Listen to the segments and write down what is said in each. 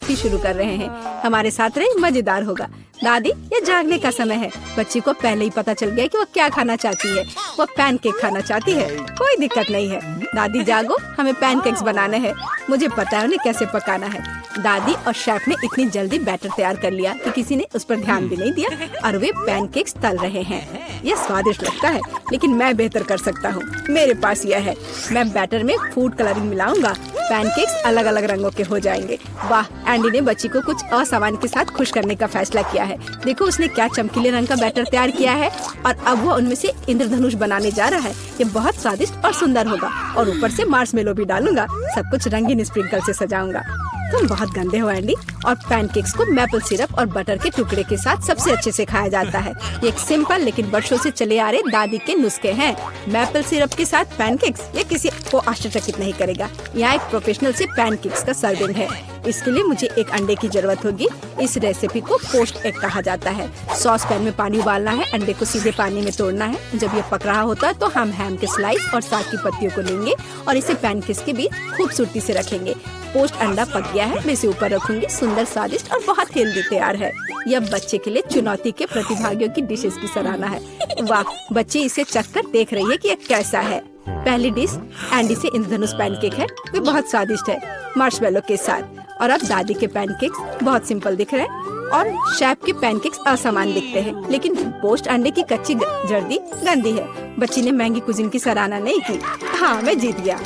ही शुरू कर रहे हैं। हमारे साथ रहे, मजेदार होगा। दादी, ये जागने का समय है। बच्ची को पहले ही पता चल गया कि वो क्या खाना चाहती है। वो पैनकेक खाना चाहती है। कोई दिक्कत नहीं है। दादी जागो, हमें पैनकेक्स बनाने हैं। मुझे पता है उन्हें कैसे पकाना है। दादी और शेफ ने इतनी जल्दी बैटर तैयार कर लिया कि किसी ने उस पर ध्यान भी नहीं दिया और वे पैनकेक्स तल रहे हैं। यह स्वादिष्ट लगता है, लेकिन मैं बेहतर कर सकता हूँ। मेरे पास यह है। मैं बैटर में फूड कलरिंग मिलाऊंगा। पैनकेक्स अलग अलग रंगों के हो जाएंगे। वाह, एंडी ने बच्ची को कुछ असामान्य के साथ खुश करने का फैसला किया है। देखो उसने क्या चमकीले रंग का बैटर तैयार किया है और अब वो उनमें से इंद्रधनुष बनाने जा रहा है। ये बहुत स्वादिष्ट और सुंदर होगा और ऊपर से मार्शमेलो भी डालूंगा। सब कुछ रंगीन स्प्रिंकल से सजाऊंगा। तुम बहुत गंदे हो एंडी। और पैनकेक्स को मैपल सिरप और बटर के टुकड़े के साथ सबसे अच्छे से खाया जाता है। ये एक सिंपल लेकिन वर्षों से चले आ रहे दादी के नुस्खे हैं। मैपल सिरप के साथ पैनकेक्स, ये किसी को आश्चर्यचकित नहीं करेगा। यहाँ एक प्रोफेशनल से पैनकेक्स का सर्विंग है। इसके लिए मुझे एक अंडे की जरूरत होगी। इस रेसिपी को पोस्ट एग कहा जाता है। सॉस पैन में पानी उबालना है। अंडे को सीधे पानी में तोड़ना है। जब ये पक रहा होता है तो हम हैम के स्लाइस और साग की पत्तियों को लेंगे और इसे पैनकेक्स के बीच खूबसूरती से रखेंगे। पोस्ट अंडा पक गया है। मैं इसे ऊपर रखूंगी। सुंदर, स्वादिष्ट और बहुत हेल्दी तैयार है। यह बच्चे के लिए चुनौती के प्रतिभागियों की डिशेस की सराहना है। वाह, बच्ची इसे चखकर देख रही है कि यह कैसा है। पहली डिश एंडी से इंद्रधनुष पैनकेक है। वे बहुत स्वादिष्ट है मार्शमेलो के साथ। और अब दादी के पैनकेक्स बहुत सिंपल दिख रहे हैं और शेफ के पैनकेक्स असमान दिखते हैं। लेकिन पोस्ट अंडे की कच्ची जर्दी गंदी है। बच्ची ने महंगी कुजीन की सराहना नहीं की। हाँ, मैं जीत गया।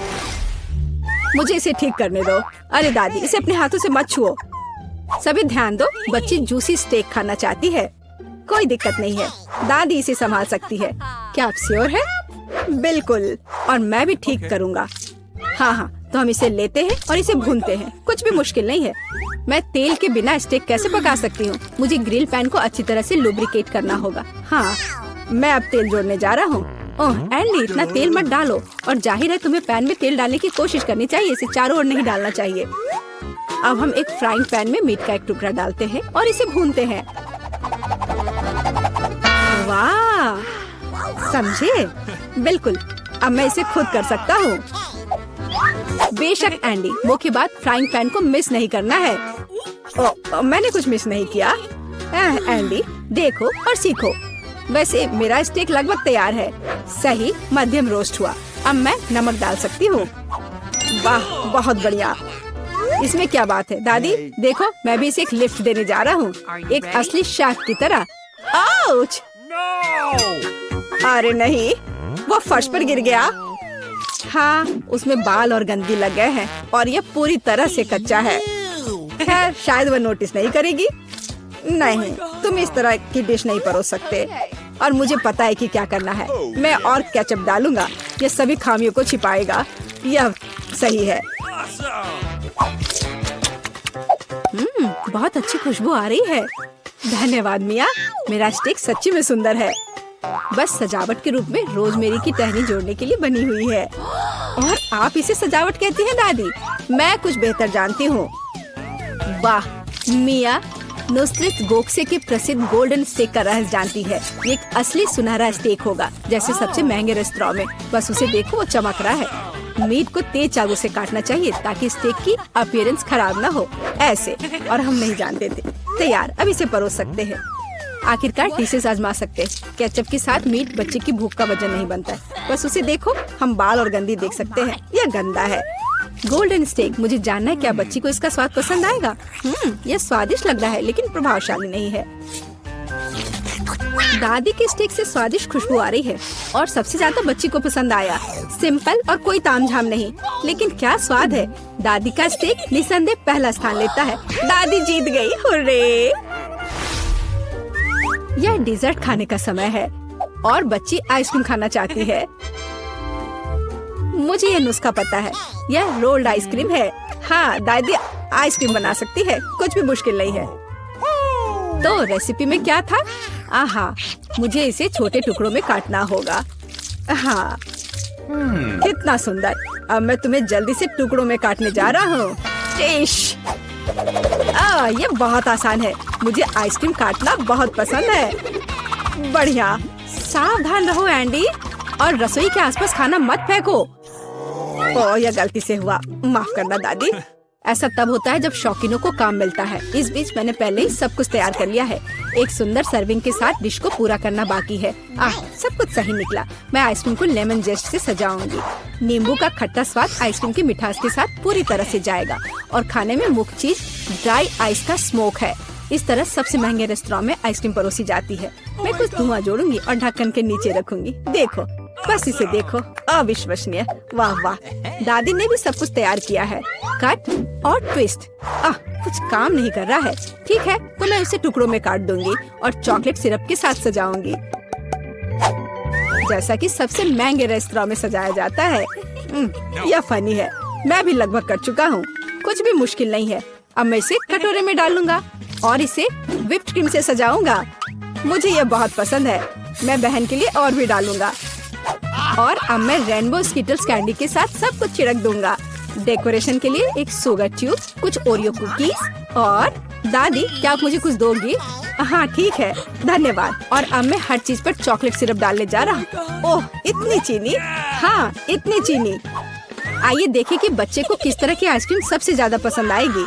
मुझे इसे ठीक करने दो। अरे दादी, इसे अपने हाथों से मत छुओ। सभी ध्यान दो, बच्ची जूसी स्टेक खाना चाहती है। कोई दिक्कत नहीं है, दादी इसे संभाल सकती है। क्या आप श्योर है? बिल्कुल, और मैं भी ठीक करूँगा। हाँ, तो हम इसे लेते हैं और इसे भूनते हैं। कुछ भी मुश्किल नहीं है। मैं तेल के बिना स्टेक कैसे पका सकती हूँ? मुझे ग्रिल पैन को अच्छी तरह से लुब्रिकेट करना होगा। हाँ, मैं अब तेल जोड़ने जा रहा हूँ। ओह एंडी, इतना तेल मत डालो। और जाहिर है तुम्हें पैन में तेल डालने की कोशिश करनी चाहिए। इसे चारों ओर नहीं डालना चाहिए। अब हम एक फ्राइंग पैन में मीट का एक टुकड़ा डालते हैं और इसे भूनते हैं। वाह, समझे? बिल्कुल, अब मैं इसे खुद कर सकता हूँ। बेशक एंडी, मुख्य बात फ्राइंग पैन को मिस नहीं करना है। मैंने कुछ मिस नहीं किया। एंडी, देखो और सीखो। वैसे मेरा स्टेक लगभग तैयार है। सही मध्यम रोस्ट हुआ। अब मैं नमक डाल सकती हूँ। वाह, बहुत बढ़िया। इसमें क्या बात है दादी? देखो, मैं भी इसे एक लिफ्ट देने जा रहा हूँ, एक असली शेफ की तरह। आउच! अरे नहीं, वो फर्श पर गिर गया। हाँ, उसमें बाल और गंदगी लग गए हैं और ये पूरी तरह से कच्चा है। खैर, शायद वो नोटिस नहीं करेगी। नहीं, तुम इस तरह की डिश नहीं परोस सकते। और मुझे पता है कि क्या करना है। मैं और केचप डालूंगा। ये सभी खामियों को छिपाएगा। यह सही है। बहुत अच्छी खुशबू आ रही है। धन्यवाद मिया, मेरा स्टेक सच्ची में सुंदर है। बस सजावट के रूप में रोजमेरी की टहनी जोड़ने के लिए बनी हुई है। और आप इसे सजावट कहती हैं दादी? मैं कुछ बेहतर जानती हूँ। वाह, मिया नुसरत गोखसे के प्रसिद्ध गोल्डन स्टेक का रहस्य जानती है। ये एक असली सुनहरा स्टेक होगा, जैसे सबसे महंगे रेस्तरां में। बस उसे देखो, वो चमक रहा है। मीट को तेज चाकू से काटना चाहिए ताकि स्टेक की अपीयरेंस खराब ना हो। ऐसे, और हम नहीं जानते थे। तैयार, अब इसे परोस सकते हैं। आखिरकार डिशेस आजमा सकते हैं। केचप के साथ मीट बच्चे की भूख का वजन नहीं बनता है। बस उसे देखो, हम बाल और गंदी देख सकते हैं। यह गंदा है। गोल्डन स्टेक, मुझे जानना है क्या बच्ची को इसका स्वाद पसंद आएगा। यह स्वादिष्ट लग रहा है लेकिन प्रभावशाली नहीं है। दादी के स्टेक से स्वादिष्ट खुशबू आ रही है और सबसे ज्यादा बच्ची को पसंद आया। सिंपल और कोई तामझाम नहीं, लेकिन क्या स्वाद है। दादी का स्टेक निसंदेह पहला स्थान लेता है। दादी जीत गई, हुर्रे। यह डिजर्ट खाने का समय है और बच्ची आइसक्रीम खाना चाहती है। मुझे यह नुस्खा पता है। यह रोल्ड आइसक्रीम है। हाँ, दादी आइसक्रीम बना सकती है। कुछ भी मुश्किल नहीं है। तो रेसिपी में क्या था? आहा, मुझे इसे छोटे टुकड़ों में काटना होगा। हाँ, कितना सुंदर। अब मैं तुम्हें जल्दी से टुकड़ों में काटने जा रहा हूँ। ये बहुत आसान है। मुझे आइसक्रीम काटना बहुत पसंद है। बढ़िया। सावधान रहो एंडी, और रसोई के आसपास खाना मत फेंको। यह गलती से हुआ, माफ करना दादी। ऐसा तब होता है जब शौकीनों को काम मिलता है। इस बीच मैंने पहले ही सब कुछ तैयार कर लिया है। एक सुंदर सर्विंग के साथ डिश को पूरा करना बाकी है। सब कुछ सही निकला। मैं आइसक्रीम को लेमन जेस्ट से सजाऊंगी। नींबू का खट्टा स्वाद आइसक्रीम की मिठास के साथ पूरी तरह से जाएगा और खाने में मुख्य चीज ड्राई आइस का स्मोक है। इस तरह सबसे महंगे रेस्टोरेंट में आइसक्रीम परोसी जाती है। मैं कुछ धुआं जोड़ूंगी और ढक्कन के नीचे रखूंगी। देखो, बस इसे देखो, अविश्वसनीय। वाह वाह, दादी ने भी सब कुछ तैयार किया है। कट और ट्विस्ट। कुछ काम नहीं कर रहा है। ठीक है, तो मैं उसे टुकड़ों में काट दूंगी और चॉकलेट सिरप के साथ सजाऊंगी, जैसा कि सबसे महंगे रेस्टोरेंट में सजाया जाता है। यह फनी है। मैं भी लगभग कर चुका हूँ। कुछ भी मुश्किल नहीं है। अब मैं इसे कटोरे में डालूंगा और इसे व्हिप्ड क्रीम से सजाऊंगा। मुझे यह बहुत पसंद है। मैं बहन के लिए और भी डालूंगा। और अब मैं रेनबो स्किटल्स कैंडी के साथ सब कुछ छिड़क दूंगा। डेकोरेशन के लिए एक शुगर ट्यूब, कुछ ओरियो कुकीज और दादी, क्या आप मुझे कुछ दोगी? हाँ ठीक है, धन्यवाद। और अब मैं हर चीज पर चॉकलेट सिरप डालने जा रहा हूँ। ओह, इतनी चीनी। हाँ, इतनी चीनी। आइए देखें कि बच्चे को किस तरह की आइसक्रीम सबसे ज्यादा पसंद आएगी।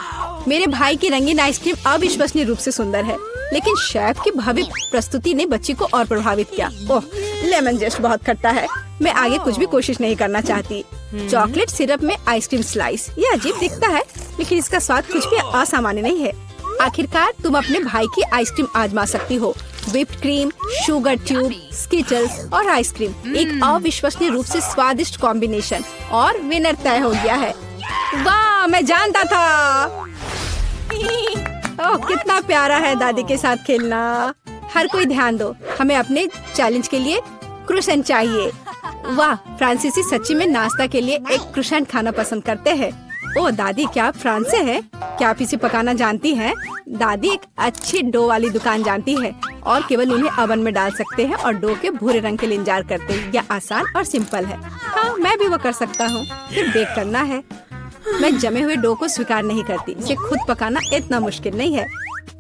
मेरे भाई की रंगीन आइसक्रीम अविश्वसनीय रूप से सुंदर है, लेकिन शेफ की भव्य प्रस्तुति ने बच्ची को और प्रभावित किया। ओह, लेमन जेस्ट बहुत खट्टा है। मैं आगे कुछ भी कोशिश नहीं करना चाहती। चॉकलेट सिरप में आइसक्रीम स्लाइस, ये अजीब दिखता है, लेकिन इसका स्वाद कुछ भी असामान्य नहीं है। आखिरकार तुम अपने भाई की आइसक्रीम आजमा सकती हो। Whipped cream, sugar tube, Skittles और आइसक्रीम, एक अविश्वसनीय रूप से स्वादिष्ट कॉम्बिनेशन। और विनर तय हो गया है। वाह, मैं जानता था। ओह, कितना प्यारा है दादी के साथ खेलना। हर कोई ध्यान दो, हमें अपने चैलेंज के लिए क्रोसेंट चाहिए। वाह, फ्रांसीसी सच्ची में नाश्ता के लिए एक क्रोसेंट खाना पसंद करते हैं। ओह दादी, क्या आप फ्रांस से हैं? क्या आप इसे पकाना जानती हैं? दादी एक अच्छी डो वाली दुकान जानती है और केवल उन्हें ओवन में डाल सकते हैं और डो के भूरे रंग के लिए इंतजार करते हैं। यह आसान और सिंपल है। हाँ, मैं भी वो कर सकता हूँ। फिर बेक करना है। मैं जमे हुए डो को स्वीकार नहीं करती। इसे खुद पकाना इतना मुश्किल नहीं है।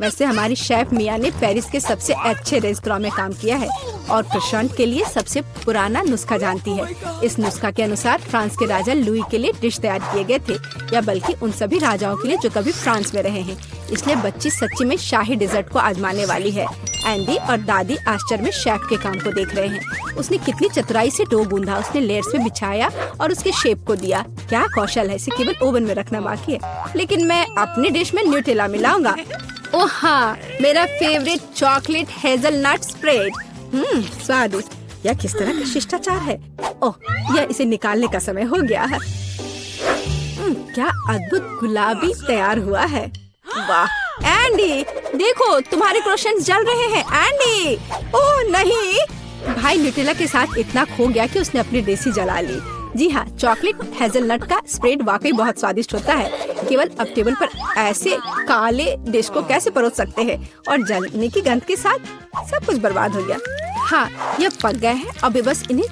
वैसे हमारी शेफ मिया ने पेरिस के सबसे अच्छे रेस्टोरेंट में काम किया है और क्रोसेंट के लिए सबसे पुराना नुस्खा जानती है। इस नुस्खा के अनुसार फ्रांस के राजा लुई के लिए डिश तैयार किए गए थे, या बल्कि उन सभी राजाओं के लिए जो कभी फ्रांस में रहे हैं। इसलिए बच्ची सच्ची में शाही डिजर्ट को आजमाने वाली है। एंडी और दादी आश्चर्य में शेफ के काम को देख रहे हैं। उसने कितनी चतुराई से डो गूंधा, उसने लेयर्स में बिछाया और उसके शेप को दिया। क्या कौशल है, इसे केवल ओवन में रखना बाकी है। लेकिन मैं अपनी डिश में न्यूटेला मिलाऊंगा। ओह हाँ, मेरा फेवरेट चॉकलेट हेजलनट स्प्रेड। स्वादिष्ट। यह किस तरह का शिष्टाचार है। ओह, यह इसे निकालने का समय हो गया है। क्या अद्भुत गुलाबी तैयार हुआ है। वाह एंडी, देखो तुम्हारे क्रोसेंट्स जल रहे हैं। एंडी, ओह नहीं। भाई न्यूटेला के साथ इतना खो गया कि उसने अपनी डिश ही जला ली। जी हाँ, चॉकलेट हेजलनट का स्प्रेड वाकई बहुत स्वादिष्ट होता है। केवल अब टेबल पर ऐसे काले डिश को कैसे परोस सकते हैं, और जलने की गंध के साथ सब कुछ बर्बाद हो गया। हाँ, यह पक गए हैं। अभी बस इन्हें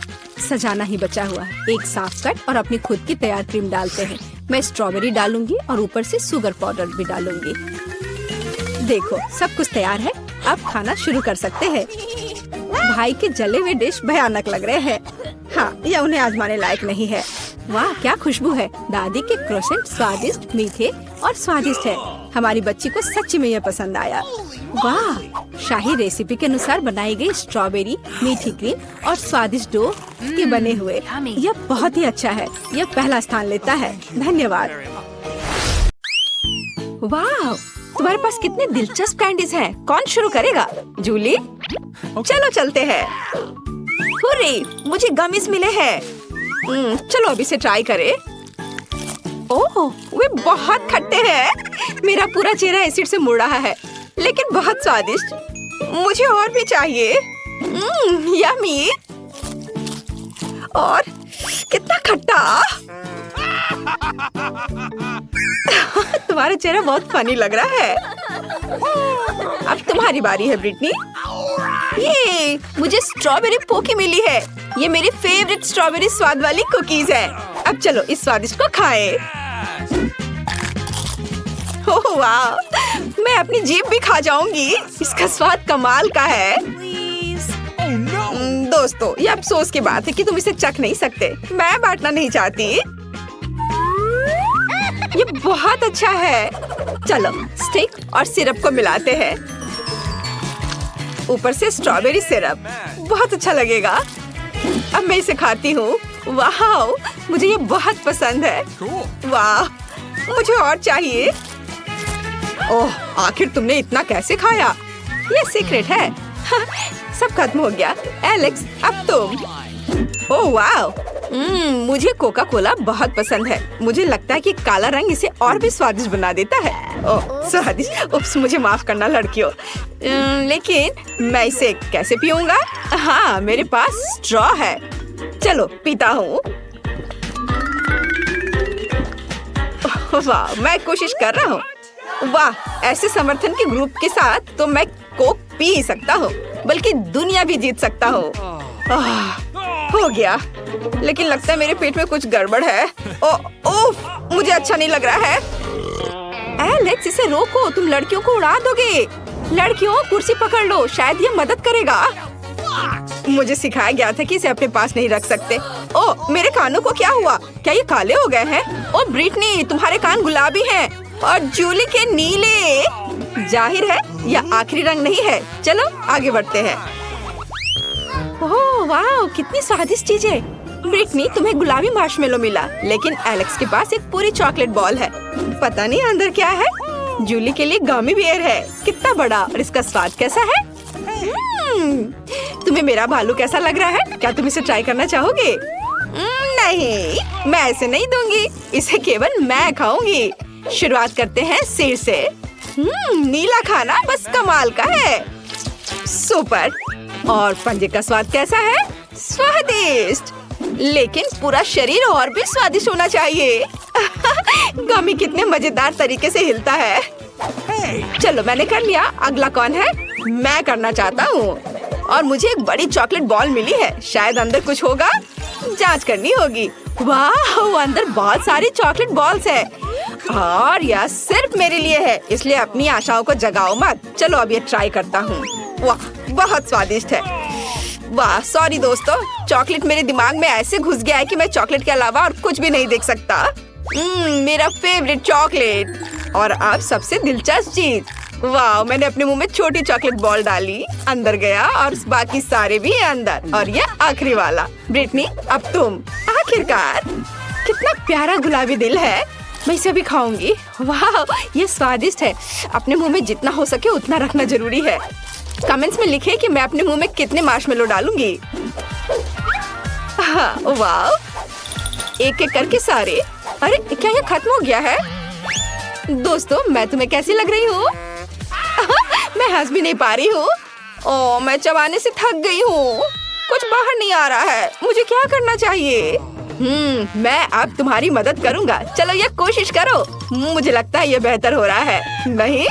सजाना ही बचा हुआ है। एक साफ कट और अपनी खुद की तैयार क्रीम डालते हैं। मैं स्ट्रॉबेरी डालूंगी और ऊपर से शुगर पाउडर भी डालूंगी। देखो, सब कुछ तैयार है। अब खाना शुरू कर सकते हैं। भाई के जले हुए डिश भयानक लग रहे हैं। हाँ, यह उन्हें आजमाने लायक नहीं है। वाह, क्या खुशबू है। दादी के क्रोसेंट स्वादिष्ट, मीठे और स्वादिष्ट है। हमारी बच्ची को सच्ची में यह पसंद आया। वाह, शाही रेसिपी के अनुसार बनाई गई स्ट्रॉबेरी, मीठी क्रीम और स्वादिष्ट डो के बने हुए। यह बहुत ही अच्छा है। यह पहला स्थान लेता है। धन्यवाद। वाह, तुम्हारे पास कितने दिलचस्प कैंडीज हैं। कौन शुरू करेगा? जूली, चलो चलते हैं। हुर्रे, मुझे गमीज मिले हैं। चलो अब इसे ट्राई करें। ओह, वे बहुत खट्टे हैं। मेरा पूरा चेहरा एसिड से मुड़ रहा है, लेकिन बहुत स्वादिष्ट। मुझे और भी चाहिए। यम्मी। और कितना खट्टा। तुम्हारा चेहरा बहुत फनी लग रहा है। अब तुम्हारी बारी है ब्रिटनी। ये मुझे स्ट्रॉबेरी पोकी मिली है। ये मेरी फेवरेट स्ट्रॉबेरी स्वाद वाली कुकीज है। अब चलो इस स्वादिष्ट को खाएं। ओह वाह, मैं अपनी जीभ भी खा जाऊंगी। इसका स्वाद कमाल का है। दोस्तों, ये अफसोस की बात है कि तुम इसे चख नहीं सकते। मैं बांटना नहीं चाहती। ये बहुत अच्छा है। चलो स्टिक और सिरप को मिलाते हैं। ऊपर से स्ट्रॉबेरी सिरप, बहुत अच्छा लगेगा। अब मैं इसे खाती हूँ। वाह, मुझे ये बहुत पसंद है। वाह, मुझे और चाहिए। ओह, आखिर तुमने इतना कैसे खाया? ये सीक्रेट है। सब खत्म हो गया। एलेक्स, अब तुम। ओह वाह, मुझे कोका कोला बहुत पसंद है। मुझे लगता है कि काला रंग इसे और भी स्वादिष्ट बना देता है। ओह स्वादिष्ट, उप्स, मुझे माफ करना लड़कियों। लेकिन मैं इसे कैसे पीऊंगा? हाँ, मेरे पास स्ट्रॉ है। चलो पीता हूँ। वाह, मैं कोशिश कर रहा हूँ। वाह, ऐसे समर्थन के ग्रुप के साथ तो मैं कोक पी सकता हूँ, बल्कि दुनिया भी जीत सकता हूँ। हो गया, लेकिन लगता है मेरे पेट में कुछ गड़बड़ है। ओह, मुझे अच्छा नहीं लग रहा है। एलेक्स, इसे रोको, तुम लड़कियों को उड़ा दोगे। लड़कियों, कुर्सी पकड़ लो, शायद ये मदद करेगा। मुझे सिखाया गया था कि इसे अपने पास नहीं रख सकते। ओह, मेरे कानों को क्या हुआ? क्या ये काले हो गए हैं? ओह ब्रिटनी, तुम्हारे कान गुलाबी हैं और जूली के नीले। जाहिर है यह आखिरी रंग नहीं है। चलो आगे बढ़ते हैं। ओह वाह, कितनी स्वादिष्ट चीज है। ब्रिटनी, तुम्हें गुलाबी मार्शमेलो मिला, लेकिन एलेक्स के पास एक पूरी चॉकलेट बॉल है। पता नहीं अंदर क्या है। जूली के लिए गमी बियर है, कितना बड़ा, और इसका स्वाद कैसा है? तुम्हें मेरा भालू कैसा लग रहा है? क्या तुम इसे ट्राई करना चाहोगे? नहीं, मैं ऐसे नहीं दूंगी, इसे केवल मैं खाऊंगी। शुरुआत करते हैं सिर से। नीला खाना बस कमाल का है। सुपर। और पंजे का स्वाद कैसा है? स्वादिष्ट, लेकिन पूरा शरीर और भी स्वादिष्ट होना चाहिए। गमी कितने मजेदार तरीके से हिलता है। चलो मैंने कर लिया, अगला कौन है? मैं करना चाहता हूँ। और मुझे एक बड़ी चॉकलेट बॉल मिली है, शायद अंदर कुछ होगा, जांच करनी होगी। वाह, अंदर बहुत सारी चॉकलेट बॉल्स है और यह सिर्फ मेरे लिए है, इसलिए अपनी आशाओं को जगाओ मत। चलो अब ये ट्राई करता हूँ। वाह, बहुत स्वादिष्ट है। वाह, सॉरी दोस्तों, चॉकलेट मेरे दिमाग में ऐसे घुस गया है कि मैं चॉकलेट के अलावा और कुछ भी नहीं देख सकता। मेरा फेवरेट चॉकलेट। और अब सबसे दिलचस्प चीज, वाह, मैंने अपने मुंह में छोटी चॉकलेट बॉल डाली, अंदर गया और बाकी सारे भी है अंदर, और ये आखिरी वाला। ब्रिटनी, अब तुम। आखिरकार, कितना प्यारा गुलाबी दिल है। मैं इसे भी खाऊंगी। वाह, ये स्वादिष्ट है। अपने मुंह में जितना हो सके उतना रखना जरूरी है। कमेंट्स में लिखें कि मैं अपने मुंह में कितने मार्शमेलो डालूंगी। हाँ, वाह, एक एक करके सारे। अरे क्या ये खत्म हो गया है? दोस्तों, मैं तुम्हें कैसी लग रही हूँ? मैं हंस भी नहीं पा रही हूँ। ओह, मैं चबाने से थक गई हूँ, कुछ बाहर नहीं आ रहा है। मुझे क्या करना चाहिए? मैं अब तुम्हारी मदद करूँगा। चलो ये कोशिश करो। मुझे लगता है ये बेहतर हो रहा है। नहीं?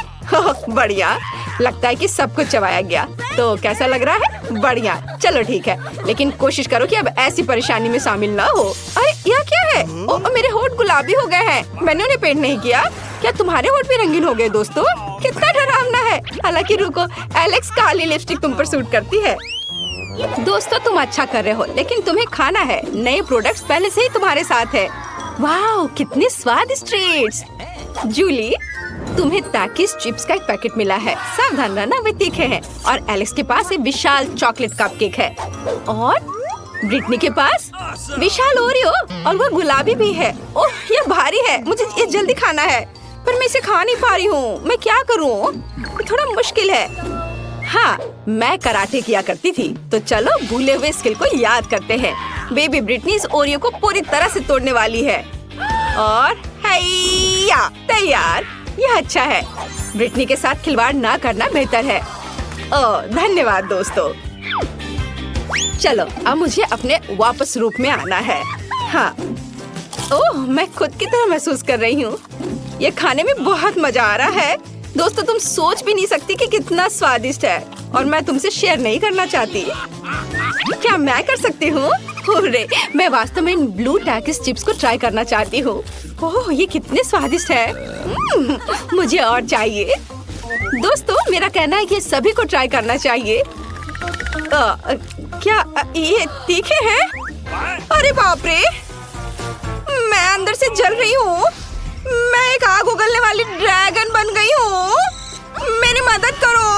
बढ़िया, लगता है कि सब कुछ चबाया गया। तो कैसा लग रहा है? बढ़िया, चलो ठीक है, लेकिन कोशिश करो कि अब ऐसी परेशानी में शामिल ना हो। अरे यह क्या है? ओह, मेरे होंठ गुलाबी हो गए हैं। मैंने उन्हें पेंट नहीं किया। क्या तुम्हारे होंठ भी रंगीन हो गए? दोस्तों, कितना डरावना है। हालांकि रुको, एलेक्स, काली लिपस्टिक तुम पर सूट करती है। दोस्तों, तुम अच्छा कर रहे हो, लेकिन तुम्हें खाना है। नए प्रोडक्ट्स पहले से ही तुम्हारे साथ है। वाह, कितने स्वादिष्ट ट्रीट्स। जूली, तुम्हें ताकिस चिप्स का एक पैकेट मिला है। सावधान रहना, वे तीखे हैं। और एलेक्स के पास एक विशाल चॉकलेट कपकेक है। और ब्रिटनी के पास विशाल ओरियो, और वो गुलाबी भी है। ओह, ये भारी है, मुझे ये जल्दी खाना है, पर मैं इसे खा नहीं पा रही हूँ। मैं क्या करूँ? थोड़ा मुश्किल है। हाँ, मैं कराटे किया करती थी, तो चलो भूले हुए स्किल को याद करते हैं। बेबी ब्रिटनी इस ओरियो को पूरी तरह से तोड़ने वाली है। और हैया, तैयार। यह अच्छा है। ब्रिटनी के साथ खिलवाड़ ना करना बेहतर है। ओह, धन्यवाद दोस्तों। चलो अब मुझे अपने वापस रूप में आना है। हाँ, ओह, मैं खुद की तरह महसूस कर रही हूँ। ये खाने में बहुत मजा आ रहा है। दोस्तों, तुम सोच भी नहीं सकती कि कितना स्वादिष्ट है, और मैं तुमसे शेयर नहीं करना चाहती। क्या मैं कर सकती हूँ? अरे, मैं वास्तव में इन ब्लू टैकिस चिप्स को ट्राई करना चाहती हूँ। ओह, ये कितने स्वादिष्ट है। मुझे और चाहिए। दोस्तों, मेरा कहना है कि सभी को ट्राई करना चाहिए। क्या ये तीखे हैं? अरे बाप रे, मैं अंदर से जल रही हूँ। मैं एक आग उगलने वाली ड्रैगन बन गई हूँ। मेरी मदद करो।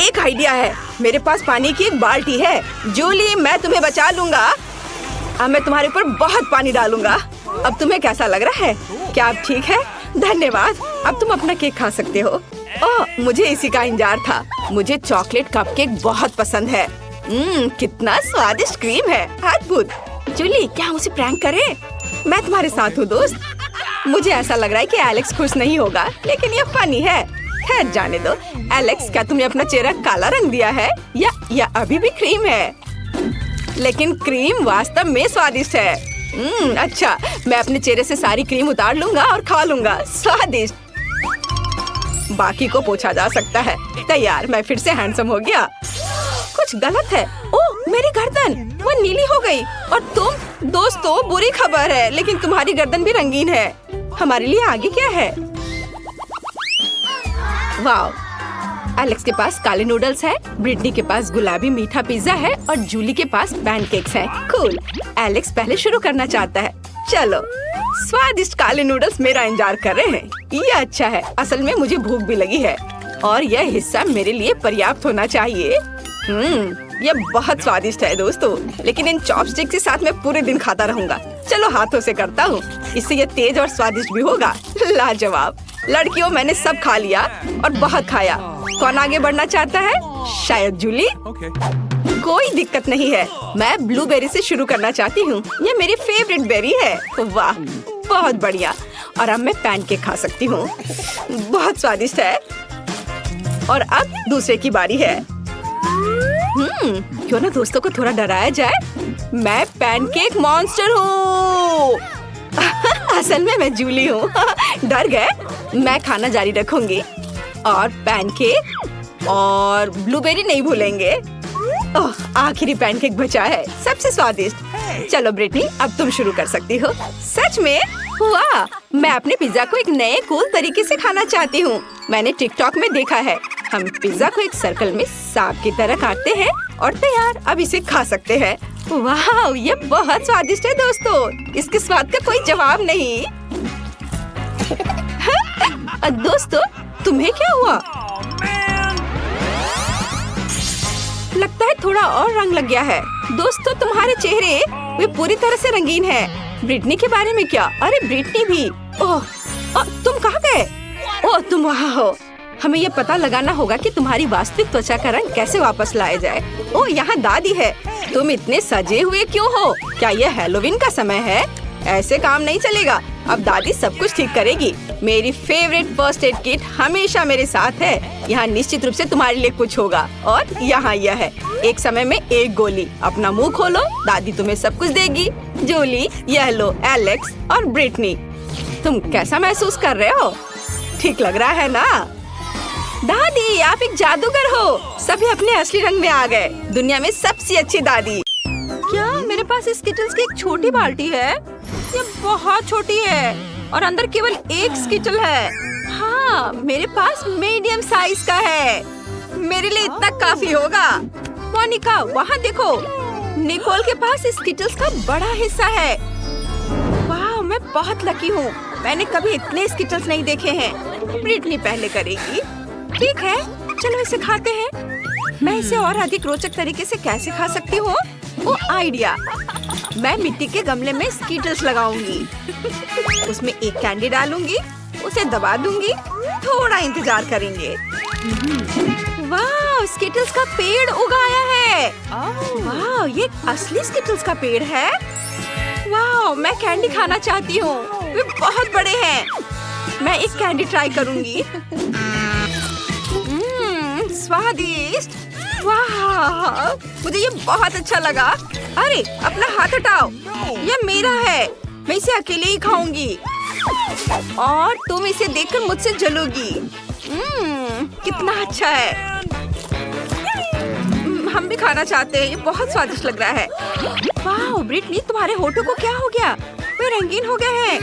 एक आइडिया है, मेरे पास पानी की एक बाल्टी है। जूली, मैं तुम्हें बचा लूंगा। अब मैं तुम्हारे ऊपर बहुत पानी डालूंगा। अब तुम्हें कैसा लग रहा है? क्या अब ठीक है? धन्यवाद। अब तुम अपना केक खा सकते हो। ओह, मुझे इसी का इंतजार था। मुझे चॉकलेट कपकेक बहुत पसंद है। कितना स्वादिष्ट क्रीम है, अद्भुत। जूली, क्या उसे प्रैंक करें? मैं तुम्हारे साथ हूँ दोस्त। मुझे ऐसा लग रहा है कि एलेक्स खुश नहीं होगा, लेकिन ये फनी है। खैर जाने दो। एलेक्स, क्या तुमने अपना चेहरा काला रंग दिया है या अभी भी क्रीम है? लेकिन क्रीम वास्तव में स्वादिष्ट है। अच्छा, मैं अपने चेहरे से सारी क्रीम उतार लूंगा और खा लूंगा। स्वादिष्ट। बाकी को पूछा जा सकता है। तैयार, मैं फिर से हैंडसम हो गया। कुछ गलत है। ओह, मेरी गर्दन वो नीली हो गई। और तुम दोस्तों, बुरी खबर है, लेकिन तुम्हारी गर्दन भी रंगीन है। हमारे लिए आगे क्या है? वाह, एलेक्स के पास काले नूडल्स है, ब्रिटनी के पास गुलाबी मीठा पिज्जा है और जूली के पास पैनकेक्स हैं। कूल। एलेक्स पहले शुरू करना चाहता है। चलो, स्वादिष्ट काले नूडल्स मेरा इंतजार कर रहे हैं। ये अच्छा है। असल में मुझे भूख भी लगी है और यह हिस्सा मेरे लिए पर्याप्त होना चाहिए। यह बहुत स्वादिष्ट है दोस्तों, लेकिन इन चॉपस्टिक के साथ मैं पूरे दिन खाता रहूंगा। चलो हाथों से करता हूँ, इससे यह तेज और स्वादिष्ट भी होगा। लाजवाब। लड़कियों, मैंने सब खा लिया और बहुत खाया। कौन आगे बढ़ना चाहता है? शायद जूली। कोई दिक्कत नहीं है, मैं ब्लूबेरी से शुरू करना चाहती हूँ। ये मेरी फेवरेट बेरी है। वाह, बहुत बढ़िया। और अब मैं पैनकेक खा सकती हूँ। बहुत स्वादिष्ट है। और अब दूसरे की बारी है। क्यों ना दोस्तों को थोड़ा डराया जाए। मैं पैनकेक मॉन्स्टर हूँ। असल में मैं जूली हूँ। डर गए? मैं खाना जारी रखूंगी और पैनकेक और ब्लूबेरी नहीं भूलेंगे। ओह, आखिरी पैनकेक बचा है, सबसे स्वादिष्ट। चलो ब्रिटनी, अब तुम शुरू कर सकती हो। सच में? वाह, मैं अपने पिज्जा को एक नए कूल तरीके से खाना चाहती हूँ। मैंने टिकटॉक में देखा है। हम पिज्जा को एक सर्कल में सांप की तरह काटते हैं और तैयार। अब इसे खा सकते हैं। वाह, ये बहुत स्वादिष्ट है दोस्तों। इसके स्वाद का कोई जवाब नहीं। दोस्तों, तुम्हें क्या हुआ? लगता है थोड़ा और रंग लग गया है। दोस्तों, तुम्हारे चेहरे वे पूरी तरह से रंगीन है। ब्रिटनी के बारे में क्या? अरे ब्रिटनी भी। ओह, तुम कहाँ गए? ओह, तुम वहाँ हो। हमें ये पता लगाना होगा कि तुम्हारी वास्तविक त्वचा का रंग कैसे वापस लाया जाए। ओह, यहाँ दादी है। तुम इतने सजे हुए क्यों हो? क्या यह हैलोवीन का समय है? ऐसे काम नहीं चलेगा। अब दादी सब कुछ ठीक करेगी। मेरी फेवरेट फर्स्ट एड किट हमेशा मेरे साथ है। यहाँ निश्चित रूप से तुम्हारे लिए कुछ होगा। और यहाँ यह है, एक समय में एक गोली। अपना मुंह खोलो, दादी तुम्हें सब कुछ देगी। जूली, यह लो एलेक्स और ब्रिटनी। तुम कैसा महसूस कर रहे हो? ठीक लग रहा है ना? दादी, आप एक जादूगर हो। सभी अपने असली रंग में आ गए। दुनिया में सबसे अच्छी दादी। क्या मेरे पास स्किटल्स की एक छोटी बाल्टी है? ये बहुत छोटी है और अंदर केवल एक स्किटल है। हाँ, मेरे पास मीडियम साइज का है। मेरे लिए इतना काफी होगा। मोनिका, वहाँ देखो। निकोल के पास स्किटल्स का बड़ा हिस्सा है। वाह, मैं बहुत लकी हूँ। मैंने कभी इतने स्किटल्स नहीं देखे हैं। ब्रिटनी पहले करेगी। ठीक है, चलो इसे खाते हैं। मैं इसे और अधिक रोचक तरीके से कैसे खा सकती हूँ? वो आइडिया। मैं मिट्टी के गमले में स्कीटल्स लगाऊंगी। उसमें एक कैंडी डालूंगी, उसे दबा दूंगी। थोड़ा इंतजार करेंगे। वाह, स्कीटल्स का पेड़ उगाया है। वाह, ये असली स्कीटल्स का पेड़ है। वाह, मैं कैंडी खाना चाहती हूँ। वे बहुत बड़े हैं। मैं एक कैंडी ट्राई करूंगी। स्वादिष्ट। वाह, मुझे ये बहुत अच्छा लगा। अरे, अपना हाथ हटाओ। ये मेरा है। मैं इसे अकेले ही खाऊंगी और तुम इसे देखकर मुझसे जलोगी। कितना अच्छा है। हम भी खाना चाहते हैं। ये बहुत स्वादिष्ट लग रहा है। वाह ब्रिटनी, तुम्हारे होठों को क्या हो गया? वे रंगीन हो गए हैं।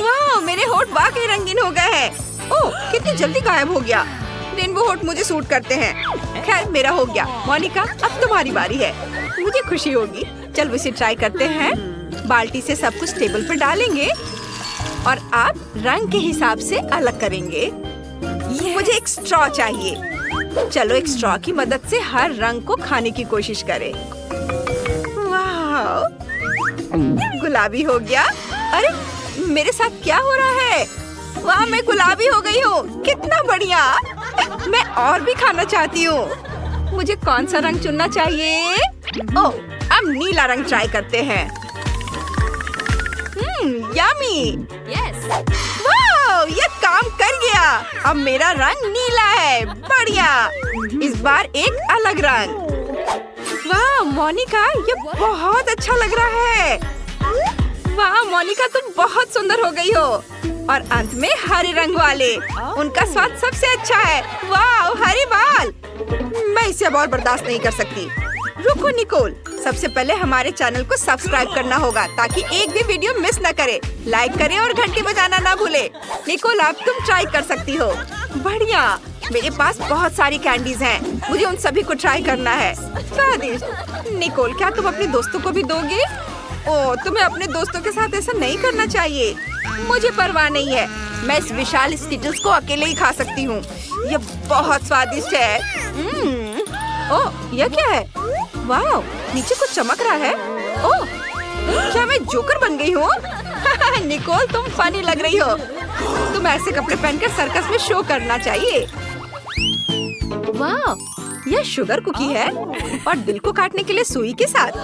वाह, मेरे होठ वाकई रंगीन हो गए हैं। ओह, कितनी जल्दी गायब हो गया। रेनबो होठ मुझे सूट करते हैं। खैर, मेरा हो गया। मोनिका, अब तुम्हारी बारी है। मुझे खुशी होगी। चल इसे ट्राई करते हैं। बाल्टी से सब कुछ टेबल पर डालेंगे और आप रंग के हिसाब से अलग करेंगे। मुझे एक स्ट्रॉ चाहिए। चलो एक स्ट्रॉ की मदद से हर रंग को खाने की कोशिश करें। वाह, गुलाबी हो गया। अरे मेरे साथ क्या हो रहा है? वाह, मैं गुलाबी हो गई हूँ। कितना बढ़िया। मैं और भी खाना चाहती हूँ। मुझे कौन सा रंग चुनना चाहिए? ओह, अब नीला रंग ट्राई करते हैं। यम्मी। वाह, ये काम कर गया। अब मेरा रंग नीला है। बढ़िया। इस बार एक अलग रंग। वाह मोनिका, ये बहुत अच्छा लग रहा है। वाह मोनिका, तुम बहुत सुंदर हो गई हो। और अंत में हरे रंग वाले, उनका स्वाद सबसे अच्छा है। वाह, हरे बाल। मैं इसे अब और बर्दाश्त नहीं कर सकती। रुको निकोल, सबसे पहले हमारे चैनल को सब्सक्राइब करना होगा ताकि एक भी वीडियो मिस न करे। लाइक करें और घंटी बजाना ना भूले। निकोल, अब तुम ट्राई कर सकती हो। बढ़िया, मेरे पास बहुत सारी कैंडीज हैं। मुझे उन सभी को ट्राई करना है। स्वादिष्ट। निकोल, क्या तुम अपने दोस्तों को भी दोगे? ओह, तुम्हें अपने दोस्तों के साथ ऐसा नहीं करना चाहिए। मुझे परवाह नहीं है। मैं इस विशाल स्किटल्स को अकेले ही खा सकती हूँ। ये बहुत स्वादिष्ट है। ओह, यह क्या है? वाह, नीचे कुछ चमक रहा है। ओह, क्या मैं जोकर बन गई हूँ? निकोल, तुम फनी लग रही हो। तुम ऐसे कपड़े पहनकर सर्कस में शो करना चाहिए। वाह, यह शुगर कुकी है और दिल को काटने के लिए सुई के साथ।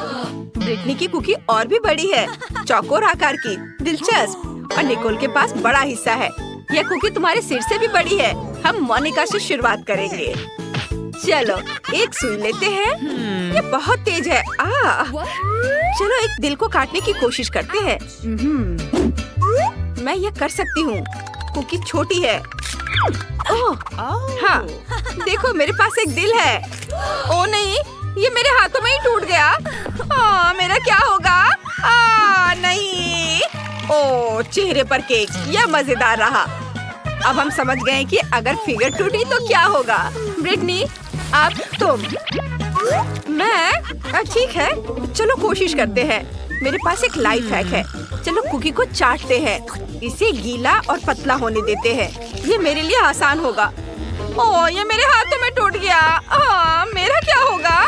ब्रिटनी की कुकी और भी बड़ी है, चौकोर आकार की। दिलचस्प। और निकोल के पास बड़ा हिस्सा है। यह कुकी तुम्हारे सिर से भी बड़ी है। हम मोनिका से शुरुआत करेंगे। चलो एक सुई लेते हैं। ये बहुत तेज है। चलो एक दिल को काटने की कोशिश करते हैं। मैं ये कर सकती हूँ। कुकी छोटी है। ओह, हाँ, देखो मेरे पास एक दिल है। ओ नहीं, ये मेरे हाथों में ही टूट गया। मेरा क्या होगा? नहीं। ओह, चेहरे पर केक। यह मजेदार रहा। अब हम समझ गए कि अगर फिगर टूटी तो क्या होगा। ब्रिटनी, अब तुम। मैं? ठीक है, चलो कोशिश करते हैं। मेरे पास एक लाइफ हैक है। चलो कुकी को चाटते हैं। इसे गीला और पतला होने देते हैं। ये मेरे लिए आसान होगा। ओह, ये मेरे हाथों में टूट गया। मेरा क्या होगा?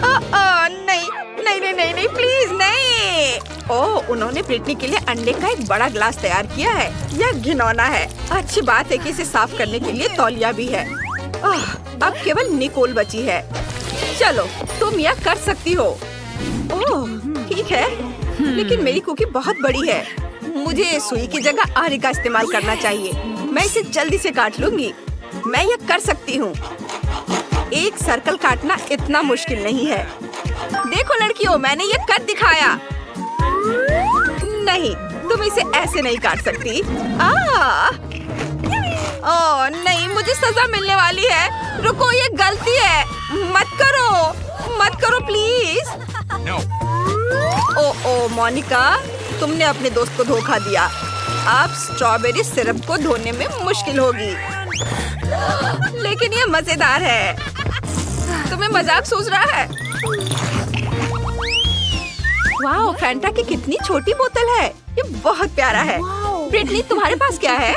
नहीं नहीं नहीं नहीं नहीं, प्लीज नहीं। ओह, उन्होंने ब्रिटनी के लिए अंडे का एक बड़ा ग्लास तैयार किया है। यह घिनौना है। अच्छी बात है कि इसे साफ करने के लिए तौलिया भी है। अब केवल निकोल बची है। चलो तुम यह कर सकती हो। ओह, ठीक है, लेकिन मेरी कुकी बहुत बड़ी है। मुझे सुई की जगह आरी का इस्तेमाल करना चाहिए। मैं इसे जल्दी से काट लूंगी। मैं यह कर सकती हूँ। एक सर्कल काटना इतना मुश्किल नहीं है। देखो लड़कियों, मैंने ये कर दिखाया। नहीं, तुम इसे ऐसे नहीं काट सकती। ओह नहीं, मुझे सजा मिलने वाली है। रुको, ये गलती है। मत करो प्लीज। ओह मोनिका, तुमने अपने दोस्त को धोखा दिया। अब स्ट्रॉबेरी सिरप को धोने में मुश्किल होगी। लेकिन ये मजेदार है। तुम्हें मजाक सूझ रहा है? वाह, फैंटा की कितनी छोटी बोतल है। ये बहुत प्यारा है। ब्रिटनी, तुम्हारे पास क्या है?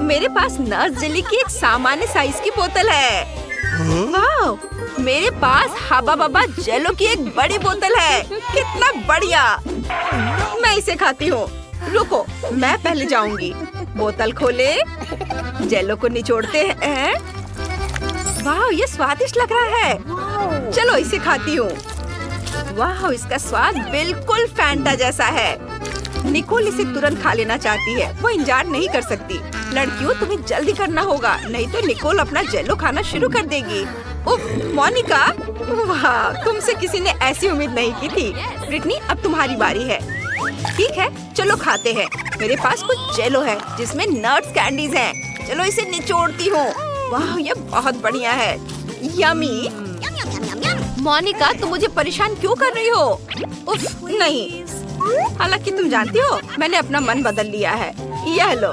मेरे पास नट्स जेली की एक सामान्य साइज की बोतल है। वाह, मेरे पास हबा बबा जेलो की एक बड़ी बोतल है। कितना बढ़िया। मैं इसे खाती हूँ। रुको, मैं पहले जाऊंगी। बोतल खोले, जेलो को निचोड़ते हैं। वाह, ये स्वादिष्ट लग रहा है। चलो इसे खाती हूँ। वाह, इसका स्वाद बिल्कुल फैंटा जैसा है। निकोल इसे तुरंत खा लेना चाहती है। वो इंतजार नहीं कर सकती। लड़कियों, तुम्हें जल्दी करना होगा, नहीं तो निकोल अपना जेलो खाना शुरू कर देगी। उफ, मोनिका, वाह, तुमसे किसी ने ऐसी उम्मीद नहीं की थी। ब्रिटनी, अब तुम्हारी बारी है। ठीक है, चलो खाते हैं। मेरे पास कुछ जेलो है जिसमें नट्स कैंडीज हैं। चलो इसे निचोड़ती हूँ। वाह, ये बहुत बढ़िया है। यमी। मोनिका, तुम मुझे परेशान क्यों कर रही हो? उफ, नहीं। हालांकि तुम जानती हो, मैंने अपना मन बदल लिया है। यह लो।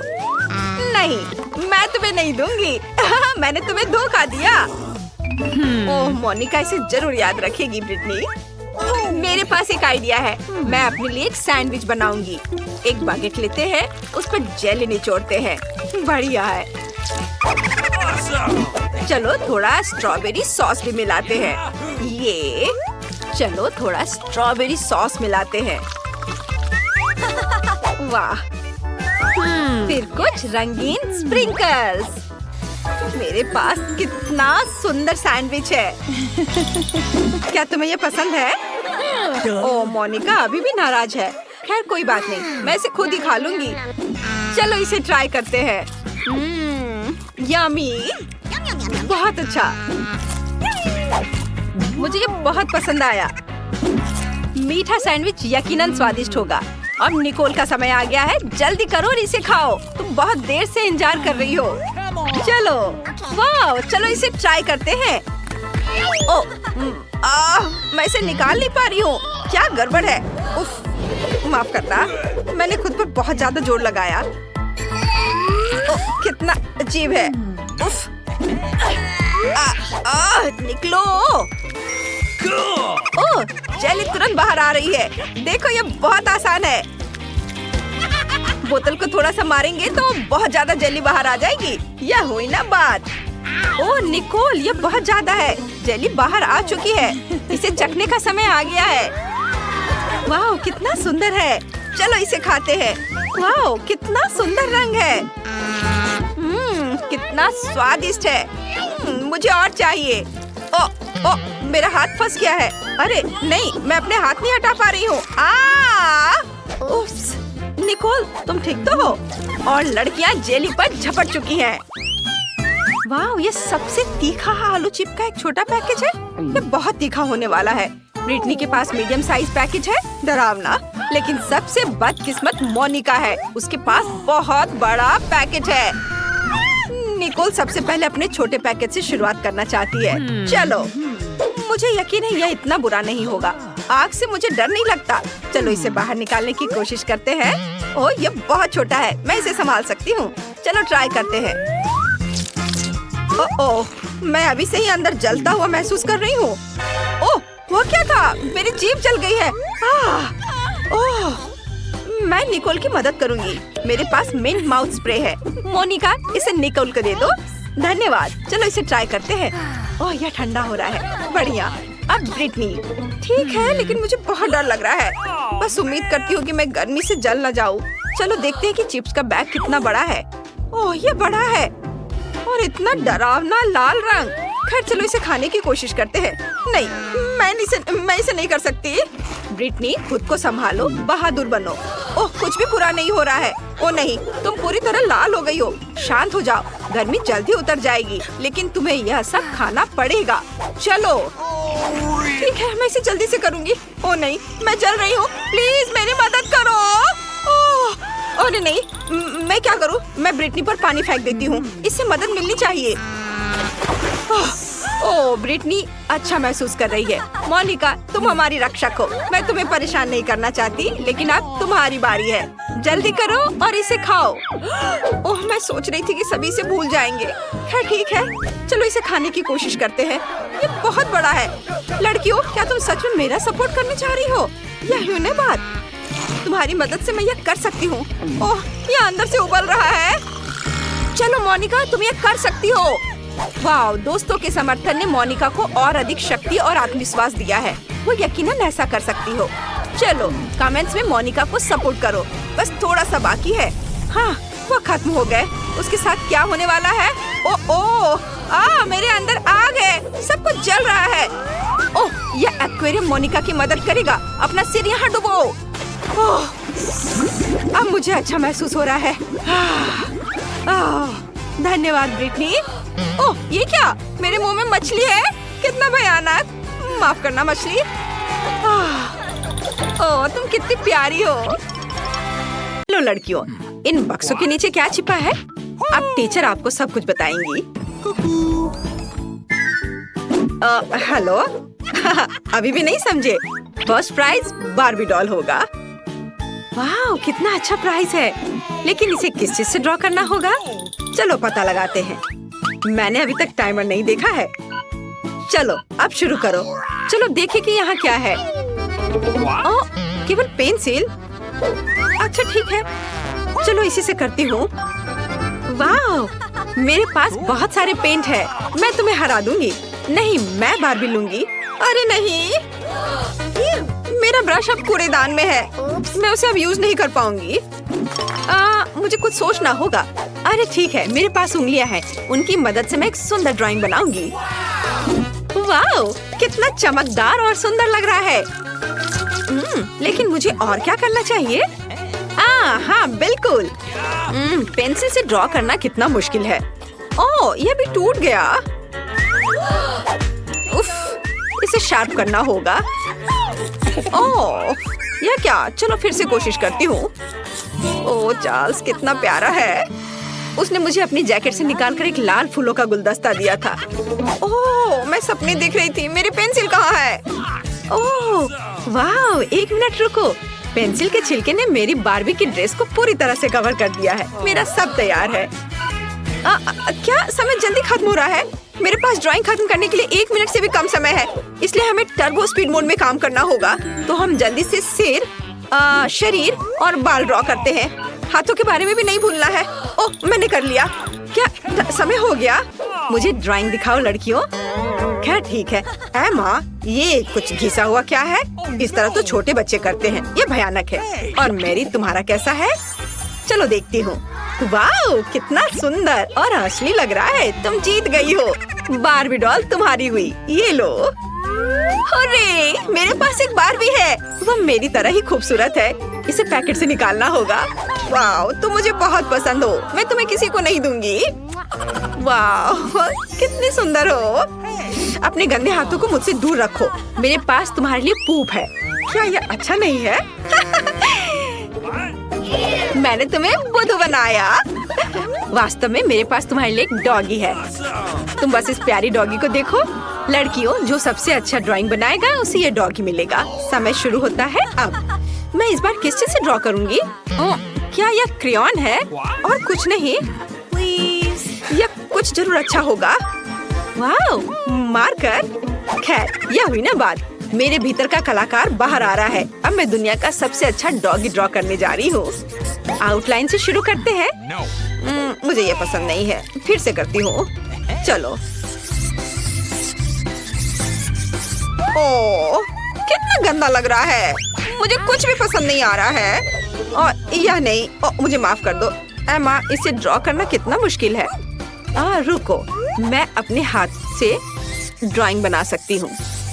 नहीं, मैं तुम्हें नहीं दूंगी। मैंने तुम्हें धोखा दिया। ओह मोनिका, इसे जरूर याद रखेगी ब्रिटनी। मेरे पास एक आइडिया है। मैं अपने लिए एक सैंडविच बनाऊंगी। एक बागेट लेते हैं, उस पर जेली निचोड़ते हैं। बढ़िया है। चलो थोड़ा स्ट्रॉबेरी सॉस भी मिलाते हैं। ये चलो थोड़ा स्ट्रॉबेरी सॉस मिलाते हैं। वाह। फिर कुछ रंगीन स्प्रिंकल्स। मेरे पास कितना सुंदर सैंडविच है। क्या तुम्हें ये पसंद है? ओ मोनिका अभी भी नाराज है। खैर कोई बात नहीं, मैं इसे खुद ही खा लूंगी। चलो इसे ट्राई करते हैं। यम्मी, बहुत अच्छा। मुझे ये बहुत पसंद आया। मीठा सैंडविच यकीनन स्वादिष्ट होगा। अब निकोल का समय आ गया है। जल्दी करो और इसे खाओ। तुम बहुत देर से इंतजार कर रही हो। चलो वाह, चलो इसे ट्राई करते हैं। मैं इसे निकाल नहीं पा रही हूँ। क्या गड़बड़ है? उफ, माफ करना, मैंने खुद पर बहुत ज्यादा जोर लगाया। कितना अजीब है। उफ, निकलो। ओह, जेली तुरंत बाहर आ रही है। देखो ये बहुत आसान है। बोतल को थोड़ा सा मारेंगे तो बहुत ज्यादा जेली बाहर आ जाएगी। यह हुई ना बात। ओह निकोल, ये बहुत ज्यादा है। जेली बाहर आ चुकी है। इसे चखने का समय आ गया है। वाह कितना सुंदर है। चलो इसे खाते हैं। वाह कितना सुंदर रंग है। कितना स्वादिष्ट है। मुझे और चाहिए। ओ, मेरा हाथ फंस गया है। अरे नहीं, मैं अपने हाथ नहीं हटा पा रही हूँ। निकोल तुम ठीक तो हो? और लड़कियाँ जेली पर झपट चुकी हैं। वाह, ये सबसे तीखा आलू चिप का एक छोटा पैकेज है। ये बहुत तीखा होने वाला है। ब्रिटनी के पास मीडियम साइज पैकेज है। डरावना। लेकिन सबसे बदकिस्मत मोनिका है। उसके पास बहुत बड़ा पैकेज है। निकोल सबसे पहले अपने छोटे पैकेज से शुरुआत करना चाहती है। चलो, मुझे यकीन है यह इतना बुरा नहीं होगा। आग से मुझे डर नहीं लगता। चलो इसे बाहर निकालने की कोशिश करते हैं। ओह, ये बहुत छोटा है। मैं इसे संभाल सकती हूँ। चलो ट्राई करते हैं। ओह, मैं अभी से ही अंदर जलता हुआ महसूस कर रही हूँ। ओह, वो क्या था? मेरी जीभ जल गई है। ओह, मैं निकोल की मदद करूँगी। मेरे पास मिंट माउथ स्प्रे है। मोनिका, इसे निकोल को दे दो। धन्यवाद। चलो इसे ट्राई करते हैं। ओह, यह ठंडा हो रहा है। बढ़िया। अब ब्रिटनी। ठीक है, लेकिन मुझे बहुत डर लग रहा है। बस उम्मीद करती हूँ कि मैं गर्मी से जल न जाऊँ। चलो देखते हैं कि चिप्स का बैग कितना बड़ा है। ओह, ये बड़ा है और इतना डरावना लाल रंग। खैर चलो इसे खाने की कोशिश करते हैं। नहीं, मैं इसे नहीं कर सकती। ब्रिटनी, खुद को संभालो, बहादुर बनो। ओह, कुछ भी बुरा नहीं हो रहा है। ओ नहीं, तुम पूरी तरह लाल हो गई हो। शांत हो जाओ, गर्मी जल्दी उतर जाएगी। लेकिन तुम्हें यह सब खाना पड़ेगा। चलो ठीक है, मैं इसे जल्दी से करूँगी। ओ नहीं, मैं जल रही हूँ। प्लीज मेरी मदद करो। ओह नहीं, मैं क्या करूँ? मैं ब्रिटनी पर पानी फेंक देती हूँ। इससे मदद मिलनी चाहिए। ओह ब्रिटनी अच्छा महसूस कर रही है। मोनिका, तुम हमारी रक्षक हो। मैं तुम्हें परेशान नहीं करना चाहती, लेकिन अब तुम्हारी बारी है। जल्दी करो और इसे खाओ। ओह, मैं सोच रही थी कि सभी इसे भूल जाएंगे। खैर ठीक है, चलो इसे खाने की कोशिश करते हैं। ये बहुत बड़ा है। लड़कियों, क्या तुम सच में मेरा सपोर्ट करने जा रही हो? यह हुई ना बात। तुम्हारी मदद से मैं यह कर सकती हूँ। ओह, यह अंदर से उबल रहा है। चलो मोनिका, तुम यह कर सकती हो। वाह, दोस्तों के समर्थन ने मोनिका को और अधिक शक्ति और आत्मविश्वास दिया है। वो यकीनन ऐसा कर सकती हो। चलो कमेंट्स में मोनिका को सपोर्ट करो। बस थोड़ा सा बाकी है। हाँ, वो खत्म हो गए। उसके साथ क्या होने वाला है? मेरे अंदर आग है। सब कुछ जल रहा है। ओह, यह एक्वेरियम मोनिका की मदद करेगा। अपना सिर यहाँ डुबो। ओह, अब मुझे अच्छा महसूस हो रहा है। धन्यवाद ब्रिटनी। ओह, ये क्या? मेरे मुंह में मछली है। कितना भयानक। माफ करना मछली। ओह, तुम कितनी प्यारी हो। लो लड़कियों, इन बक्सों के नीचे क्या छिपा है? अब टीचर आपको सब कुछ बताएंगी। हेलो। अभी भी नहीं समझे? फर्स्ट प्राइज बार्बी डॉल होगा। वाह, कितना अच्छा प्राइज है। लेकिन इसे किस चीज से ड्रॉ करना होगा? चलो पता लगाते हैं। मैंने अभी तक टाइमर नहीं देखा है। चलो अब शुरू करो। चलो देखें कि यहाँ क्या है। ओह, केवल पेंसिल? अच्छा ठीक है, चलो इसी से करती हूँ। वाह, मेरे पास बहुत सारे पेंट है। मैं तुम्हें हरा दूंगी। नहीं, मैं बारबी लूंगी। अरे नहीं, मेरा ब्रश अब कूड़ेदान में है। मैं उसे अब यूज नहीं कर पाऊंगी। मुझे कुछ सोचना होगा। अरे ठीक है, मेरे पास उंगलियां हैं। उनकी मदद से मैं एक सुंदर ड्राइंग बनाऊंगी। वाह, कितना चमकदार और सुंदर लग रहा है। लेकिन मुझे और क्या करना चाहिए? हाँ बिल्कुल। पेंसिल से ड्रॉ करना कितना मुश्किल है। ओह, यह भी टूट गया। उफ, इसे शार्प करना होगा। ओह, यह क्या? चलो फिर से कोशिश करती हूँ। ओह, चार्ल्स कितना प्यारा है। उसने मुझे अपनी जैकेट से निकालकर एक लाल फूलों का गुलदस्ता दिया था। ओह, मैं सपने देख रही थी। मेरी पेंसिल कहाँ है? ओह, वाह, एक मिनट रुको। पेंसिल के छिलके ने मेरी बारबी की ड्रेस को पूरी तरह से कवर कर दिया है। मेरा सब तैयार है। क्या समय जल्दी खत्म हो रहा है? मेरे पास ड्राइंग खत्म करने के लिए 1 मिनट से भी कम समय है, इसलिए हमें टर्बो स्पीड मोड में काम करना होगा। तो हम जल्दी से सिर, शरीर और बाल ड्रॉ करते हैं। हाथों के बारे में भी नहीं भूलना है। ओह, मैंने कर लिया। क्या समय हो गया? मुझे ड्राइंग दिखाओ लड़कियों। खैर ठीक है। एमा, ये कुछ घिसा हुआ क्या है? इस तरह तो छोटे बच्चे करते हैं। ये भयानक है। और मेरी, तुम्हारा कैसा है? चलो देखती हूँ। वाह, कितना सुंदर और असली लग रहा है। तुम जीत गई हो। बारबी डॉल तुम्हारी हुई। ये लो। अरे, मेरे पास एक बारबी है। वो मेरी तरह ही खूबसूरत है। इसे पैकेट से निकालना होगा। वाह, तुम मुझे बहुत पसंद हो। मैं तुम्हें किसी को नहीं दूंगी। वाह, कितनी सुंदर हो। अपने गंदे हाथों को मुझसे दूर रखो। मेरे पास तुम्हारे लिए पूप है। क्या यह अच्छा नहीं है? मैंने तुम्हें बुद्धू बनाया। वास्तव में मेरे पास तुम्हारे लिए एक डॉगी है। तुम बस इस प्यारी डॉगी को देखो। लड़कियों, जो सबसे अच्छा ड्राइंग बनाएगा उसे ये डॉगी मिलेगा। समय शुरू होता है अब। मैं इस बार किस चीज से ड्रॉ करूंगी? क्या यह क्रेयॉन है? और कुछ नहीं? यह कुछ जरूर अच्छा होगा। वाह, मार्कर। खैर, यह हुई ना बात। मेरे भीतर का कलाकार बाहर आ रहा है। अब मैं दुनिया का सबसे अच्छा डॉगी ड्रॉ करने जा रही हूँ। आउटलाइन से शुरू करते हैं। मुझे ये पसंद नहीं है। फिर से करती हूँ। चलो। ओह, कितना गंदा लग रहा है। मुझे कुछ भी पसंद नहीं आ रहा है। और यह नहीं। मुझे माफ कर दो एमा, इसे ड्रॉ करना कितना मुश्किल है। रुको, मैं अपने हाथ से ड्राइंग बना सकती हूँ।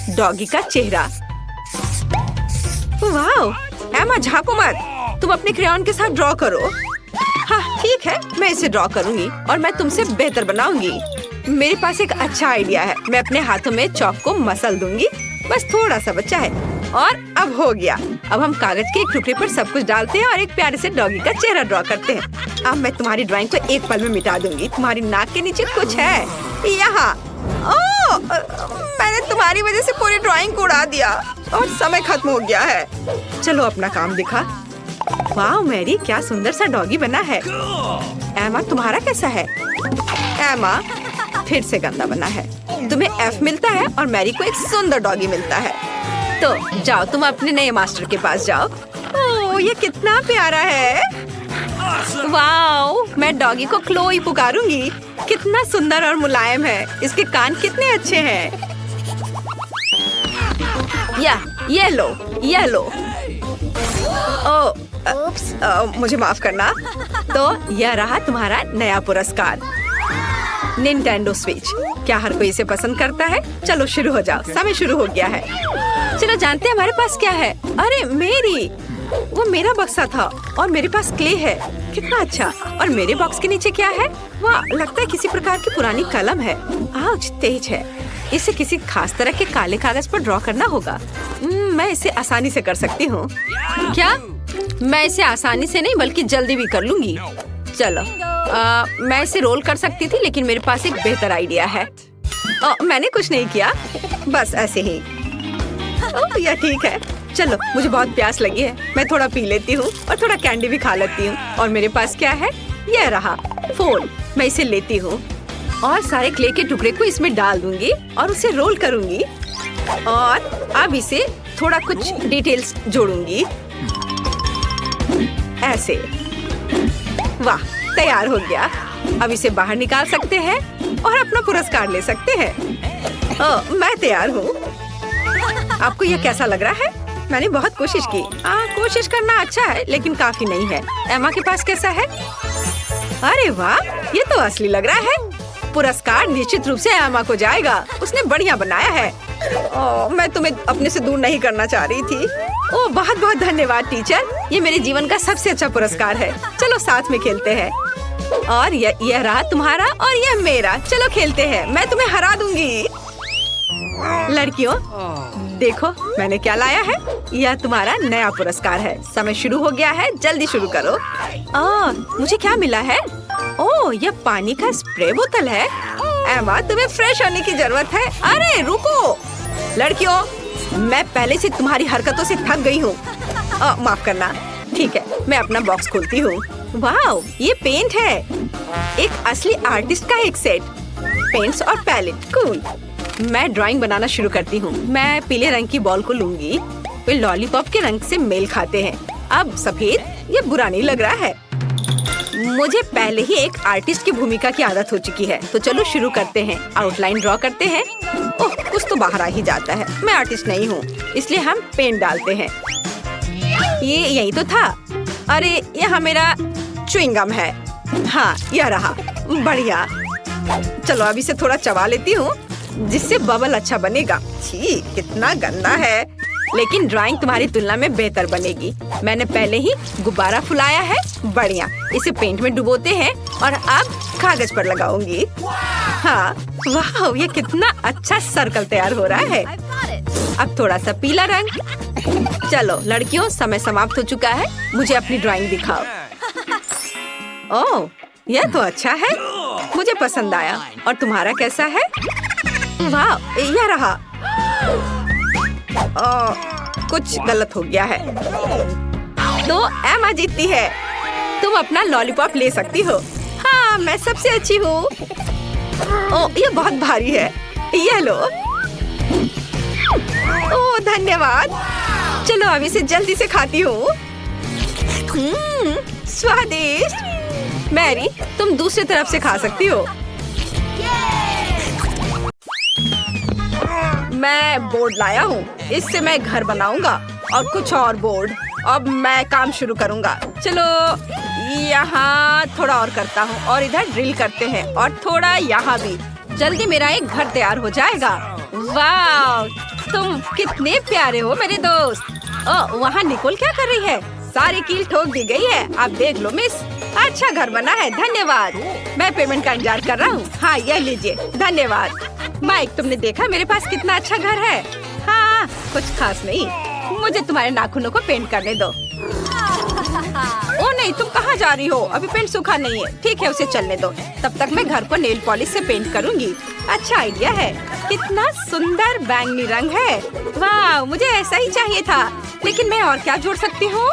डॉगी का चेहरा। वाह, एमा झांको मत। तुम अपने क्रेयॉन के साथ ड्रॉ करो। हाँ ठीक है, मैं इसे ड्रॉ करूंगी और मैं तुमसे बेहतर बनाऊंगी। मेरे पास एक अच्छा आइडिया है। मैं अपने हाथों में चॉक को मसल दूंगी। बस थोड़ा सा बचा है और अब हो गया। अब हम कागज के एक टुकड़े पर सब कुछ डालते हैं और एक प्यारे से डॉगी का चेहरा ड्रॉ करते हैं। अब मैं तुम्हारी ड्राइंग को एक पल में मिटा दूंगी। तुम्हारी नाक के नीचे कुछ है यहाँ। ओह, मैंने तुम्हारी वजह से पूरी ड्राइंग को उड़ा दिया और समय खत्म हो गया है। चलो अपना काम दिखा। वाह मैरी, क्या सुंदर सा डॉगी बना है। एमा, तुम्हारा कैसा है? एमा, फिर से गंदा बना है। तुम्हें F मिलता है और मैरी को एक सुंदर डॉगी मिलता है। तो जाओ, तुम अपने नए मास्टर के पास जाओ। ओह, ये कितना प्यारा है। वाह, मैं डॉगी को क्लोई पुकारूंगी। कितना सुंदर और मुलायम है। इसके कान कितने अच्छे हैं। ये लो, ये लो। मुझे माफ करना। तो यह रहा तुम्हारा नया पुरस्कार, निंटेंडो स्विच। क्या हर कोई इसे पसंद करता है? चलो शुरू हो जाओ, समय शुरू हो गया है। चलो जानते हैं हमारे पास क्या है। अरे मेरी, वो मेरा बक्सा था और मेरे पास क्ले है। कितना अच्छा। और मेरे बॉक्स के नीचे क्या है? वाह, लगता है किसी प्रकार की पुरानी कलम है। आउच, तेज है। इसे किसी खास तरह के काले कागज पर ड्रॉ करना होगा। मैं इसे आसानी से कर सकती हूँ। क्या? मैं इसे आसानी से नहीं बल्कि जल्दी भी कर लूंगी। चलो, मैं इसे रोल कर सकती थी लेकिन मेरे पास एक बेहतर आइडिया है। मैंने कुछ नहीं किया, बस ऐसे ही। यह ठीक है। चलो, मुझे बहुत प्यास लगी है। मैं थोड़ा पी लेती हूँ और थोड़ा कैंडी भी खा लेती हूँ। और मेरे पास क्या है? यह रहा फोन। मैं इसे लेती हूँ और सारे क्ले के टुकड़े को इसमें डाल दूंगी और उसे रोल करूंगी। और अब इसे थोड़ा कुछ डिटेल्स जोड़ूंगी। ऐसे, वाह, तैयार हो गया। अब इसे बाहर निकाल सकते हैं और अपना पुरस्कार ले सकते हैं। मैं तैयार हूँ। आपको यह कैसा लग रहा है? मैंने बहुत कोशिश की। कोशिश करना अच्छा है लेकिन काफी नहीं है। एमा के पास कैसा है? अरे वाह, ये तो असली लग रहा है। पुरस्कार निश्चित रूप से एमा को जाएगा। उसने बढ़िया बनाया है। मैं तुम्हें अपने से दूर नहीं करना चाह रही थी। बहुत बहुत धन्यवाद टीचर। ये मेरे जीवन का सबसे अच्छा पुरस्कार है। चलो साथ में खेलते हैं। और यह रहा तुम्हारा और यह मेरा। चलो खेलते हैं, मैं तुम्हें हरा दूंगी। लड़कियों, देखो मैंने क्या लाया है। यह तुम्हारा नया पुरस्कार है। समय शुरू हो गया है, जल्दी शुरू करो। मुझे क्या मिला है? यह पानी का स्प्रे बोतल है। एमा, तुम्हें फ्रेश होने की जरूरत है। अरे रुको लड़कियों, मैं पहले से तुम्हारी हरकतों से थक गई हूँ। माफ करना। ठीक है, मैं अपना बॉक्स खोलती हूँ। वाह, ये पेंट है। एक असली आर्टिस्ट का एक सेट। पेंट्स और पैलेट, कूल। मैं ड्राइंग बनाना शुरू करती हूँ। मैं पीले रंग की बॉल को लूंगी। वे लॉलीपॉप के रंग से मेल खाते हैं। अब सफेद, ये बुरा नहीं लग रहा है। मुझे पहले ही एक आर्टिस्ट की भूमिका की आदत हो चुकी है। तो चलो शुरू करते हैं। आउटलाइन ड्रॉ करते हैं। कुछ तो बाहर आ ही जाता है। मैं आर्टिस्ट नहीं हूँ, इसलिए हम पेंट डालते हैं। ये यही तो था। अरे यहाँ मेरा च्युइंगम है। हाँ, यह रहा। बढ़िया। चलो अब इसे थोड़ा चबा लेती हूँ जिससे बबल अच्छा बनेगा। छी, कितना गंदा है। लेकिन ड्राइंग तुम्हारी तुलना में बेहतर बनेगी। मैंने पहले ही गुब्बारा फुलाया है। बढ़िया। इसे पेंट में डुबोते हैं और अब कागज पर लगाऊंगी। हाँ, वाह, ये कितना अच्छा सर्कल तैयार हो रहा है। अब थोड़ा सा पीला रंग। चलो लड़कियों, समय समाप्त हो चुका है। मुझे अपनी ड्राइंग दिखाओ। यह तो अच्छा है। मुझे पसंद आया। और तुम्हारा कैसा है? वाह, यह रहा। कुछ गलत हो गया है। तो एमा जीतती है। तुम अपना लॉलीपॉप ले सकती हो। हाँ, मैं सबसे अच्छी हूँ। ये बहुत भारी है। यह लो। धन्यवाद। चलो अब इसे जल्दी से खाती हूँ। स्वादिष्ट। मैरी, तुम दूसरी तरफ से खा सकती हो। मैं बोर्ड लाया हूँ। इससे मैं घर बनाऊंगा और कुछ और बोर्ड। अब मैं काम शुरू करूंगा। चलो यहाँ थोड़ा और करता हूँ और इधर ड्रिल करते हैं और थोड़ा यहाँ भी। जल्दी मेरा एक घर तैयार हो जाएगा। वाह, तुम कितने प्यारे हो मेरे दोस्त। वहाँ निकोल क्या कर रही है? सारी कील ठोक दी गई है। आप देख लो मिस, अच्छा घर बना है। धन्यवाद। मैं पेमेंट का इंतजार कर रहा हूँ। हाँ, यह लीजिए। धन्यवाद। माइक, तुमने देखा मेरे पास कितना अच्छा घर है? हाँ, कुछ खास नहीं। मुझे तुम्हारे नाखूनों को पेंट करने दो। नहीं, तुम कहाँ जा रही हो? अभी पेंट सूखा नहीं है। ठीक है, उसे चलने दो। तब तक मैं घर को नेल पॉलिश से पेंट करूँगी। अच्छा आइडिया है। कितना सुंदर बैंगनी रंग है। वाह, मुझे ऐसा ही चाहिए था। लेकिन मैं और क्या जोड़ सकती हूँ?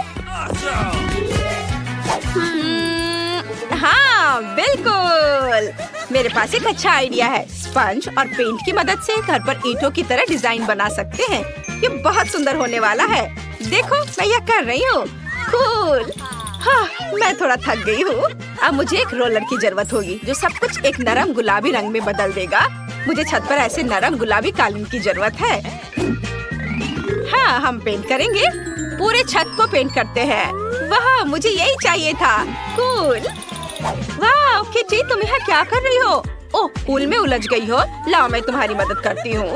हाँ, बिल्कुल। मेरे पास एक अच्छा आइडिया है। स्पंज और पेंट की मदद से घर पर ईंटों की तरह डिजाइन बना सकते हैं। ये बहुत सुंदर होने वाला है। देखो, मैं यह कर रही हूँ। कूल। हाँ, मैं थोड़ा थक गई हूँ। अब मुझे एक रोलर की जरूरत होगी जो सब कुछ एक नरम गुलाबी रंग में बदल देगा। मुझे छत पर ऐसे नरम गुलाबी कालीन की जरूरत है। हाँ, हम पेंट करेंगे। पूरे छत को पेंट करते हैं। वाह, मुझे यही चाहिए था। कूल। वाह किटी, तुम यहाँ क्या कर रही हो? ओह, पूल में उलझ गई हो। लाओ, मैं तुम्हारी मदद करती हूँ।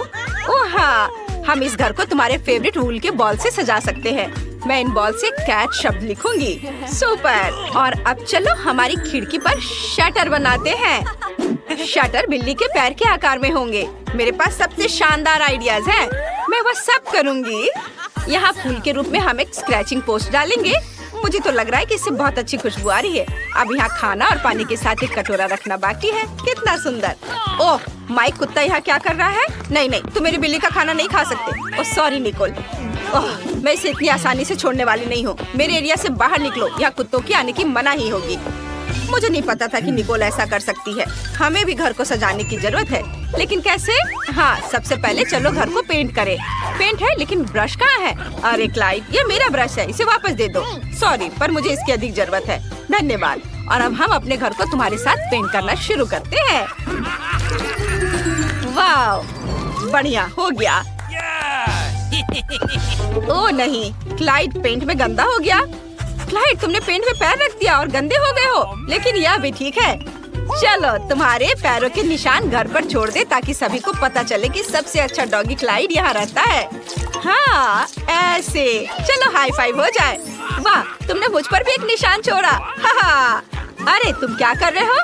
ओह हाँ, हम इस घर को तुम्हारे फेवरेट वूल के बॉल से सजा सकते हैं। मैं इन बॉल से कैट शब्द लिखूंगी। सुपर। और अब चलो हमारी खिड़की पर शटर बनाते हैं। शटर बिल्ली के पैर के आकार में होंगे। मेरे पास सबसे शानदार आइडियाज हैं। मैं वो सब करूंगी। यहाँ फूल के रूप में हम एक स्क्रैचिंग पोस्ट डालेंगे। मुझे तो लग रहा है कि इससे बहुत अच्छी खुशबू आ रही है। अब यहाँ खाना और पानी के साथ एक कटोरा रखना बाकी है। कितना सुंदर। ओह, माइक कुत्ता यहाँ क्या कर रहा है? नहीं नहीं, तुम मेरी बिल्ली का खाना नहीं खा सकते। Oh sorry Nicol. ओह, मैं इसे इतनी आसानी से छोड़ने वाली नहीं हूँ। मेरे एरिया से बाहर निकलो। यहाँ कुत्तों की आने की मनाही होगी। मुझे नहीं पता था कि निकोल ऐसा कर सकती है। हमें भी घर को सजाने की जरूरत है, लेकिन कैसे? हाँ, सबसे पहले चलो घर को पेंट करें। पेंट है, लेकिन ब्रश कहाँ है? अरे क्लाइड, ये मेरा ब्रश है, इसे वापस दे दो। सॉरी, पर मुझे इसकी अधिक जरूरत है। धन्यवाद। और अब हम अपने घर को तुम्हारे साथ पेंट करना शुरू करते हैं। वाह, बढ़िया हो गया। ओह नहीं, क्लाइड पेंट में गंदा हो गया। क्लाइड, तुमने पेंट में पैर रख दिया और गंदे हो गए हो, लेकिन यह भी ठीक है। चलो तुम्हारे पैरों के निशान घर पर छोड़ दे ताकि सभी को पता चले कि सबसे अच्छा डॉगी क्लाइड यहाँ रहता है। हाँ, ऐसे। चलो हाई फाइव हो जाए। वाह, तुमने मुझ पर भी एक निशान छोड़ा। हाँ। अरे तुम क्या कर रहे हो?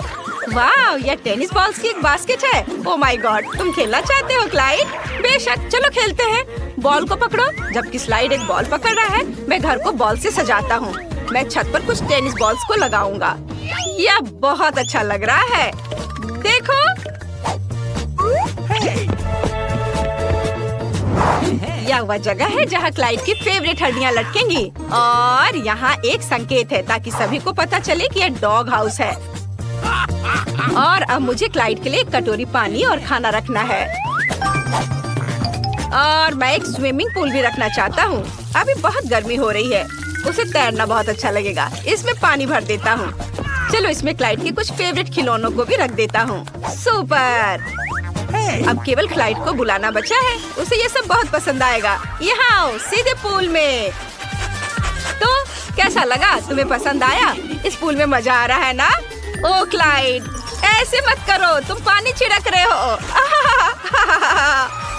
वाह, यह टेनिस बॉल्स की एक बास्केट है। ओह माय गॉड, तुम खेलना चाहते हो क्लाइड? बेशक, चलो खेलते हैं। बॉल को पकड़ो। जबकि स्लाइड एक बॉल पकड़ रहा है, मैं घर को बॉल से सजाता हूँ। मैं छत पर कुछ टेनिस बॉल्स को लगाऊंगा। यह बहुत अच्छा लग रहा है। देखो, यह वह जगह है जहाँ क्लाइड की फेवरेट हड्डियाँ लटकेंगी। और यहाँ एक संकेत है ताकि सभी को पता चले कि यह डॉग हाउस है। और अब मुझे क्लाइड के लिए एक कटोरी पानी और खाना रखना है। और मैं एक स्विमिंग पूल भी रखना चाहता हूँ। अभी बहुत गर्मी हो रही है, उसे तैरना बहुत अच्छा लगेगा। इसमें पानी भर देता हूँ। चलो इसमें क्लाइड के कुछ फेवरेट खिलौनों को भी रख देता हूँ। सुपर। अब केवल क्लाइड को बुलाना बचा है। उसे ये सब बहुत पसंद आएगा। यहाँ आओ, सीधे पूल में। तो कैसा लगा? तुम्हें पसंद आया? इस पूल में मजा आ रहा है ना? ओ क्लाइड, ऐसे मत करो, तुम पानी छिड़क रहे हो।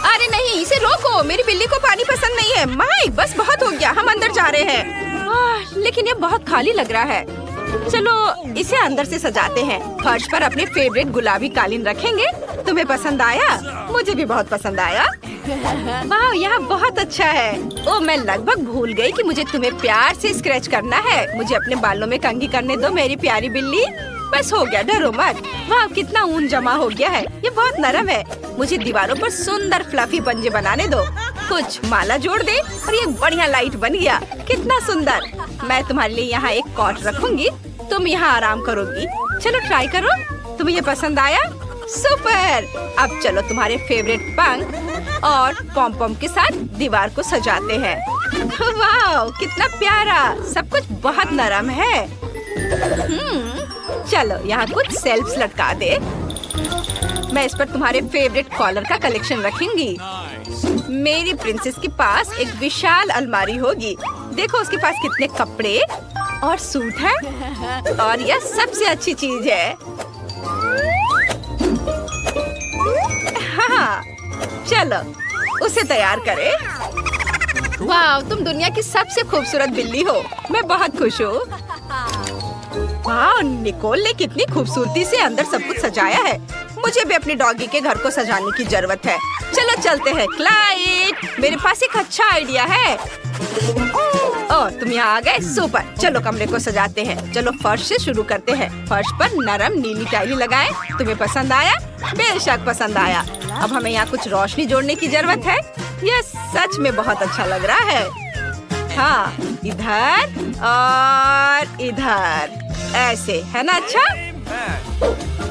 अरे नहीं, इसे रोको, मेरी बिल्ली को पानी पसंद नहीं है। माइक, बस बहुत हो गया, हम अंदर जा रहे हैं। लेकिन ये बहुत खाली लग रहा है। चलो इसे अंदर से सजाते हैं। फर्श पर अपने फेवरेट गुलाबी कालीन रखेंगे। तुम्हें पसंद आया? मुझे भी बहुत पसंद आया। वाह, यहाँ बहुत अच्छा है। ओ, मैं लगभग भूल गई कि मुझे तुम्हें प्यार से स्क्रैच करना है। मुझे अपने बालों में कंघी करने दो मेरी प्यारी बिल्ली। बस हो गया, डरो मत। वाह, कितना ऊन जमा हो गया है। ये बहुत नरम है। मुझे दीवारों पर सुंदर फ्लफी पंजे बनाने दो। कुछ माला जोड़ दे और ये बढ़िया लाइट बन गया। कितना सुंदर। मैं तुम्हारे लिए यहाँ एक कॉट रखूंगी। तुम यहाँ आराम करोगी। चलो ट्राई करो। तुम्हें ये पसंद आया? सुपर। अब चलो तुम्हारे फेवरेट पंख और पॉम पॉम के साथ दीवार को सजाते हैं। वाह, कितना प्यारा। सब कुछ बहुत नरम है। चलो यहाँ कुछ शेल्फ्स लटका दे। मैं इस पर तुम्हारे फेवरेट कॉलर का कलेक्शन रखूंगी। मेरी प्रिंसेस के पास एक विशाल अलमारी होगी। देखो उसके पास कितने कपड़े और सूट है। और यह सबसे अच्छी चीज है। हाँ, चलो उसे तैयार करें। वाह, तुम दुनिया की सबसे खूबसूरत बिल्ली हो। मैं बहुत खुश हूँ। वाह, निकोल ने कितनी खूबसूरती से अंदर सब कुछ सजाया है। मुझे भी अपने डॉगी के घर को सजाने की जरूरत है। चलो चलते हैं। क्लाइड, मेरे पास एक अच्छा आइडिया है। ओह, तुम यहाँ आ गए। सुपर। चलो कमरे को सजाते हैं। चलो फर्श से शुरू करते हैं। फर्श पर नरम नीली टाइली लगाएं। तुम्हें पसंद आया? बेशक पसंद आया। अब हमें यहाँ कुछ रोशनी जोड़ने की जरूरत है। यह सच में बहुत अच्छा लग रहा है। हाँ, इधर और इधर, ऐसे है ना? अच्छा,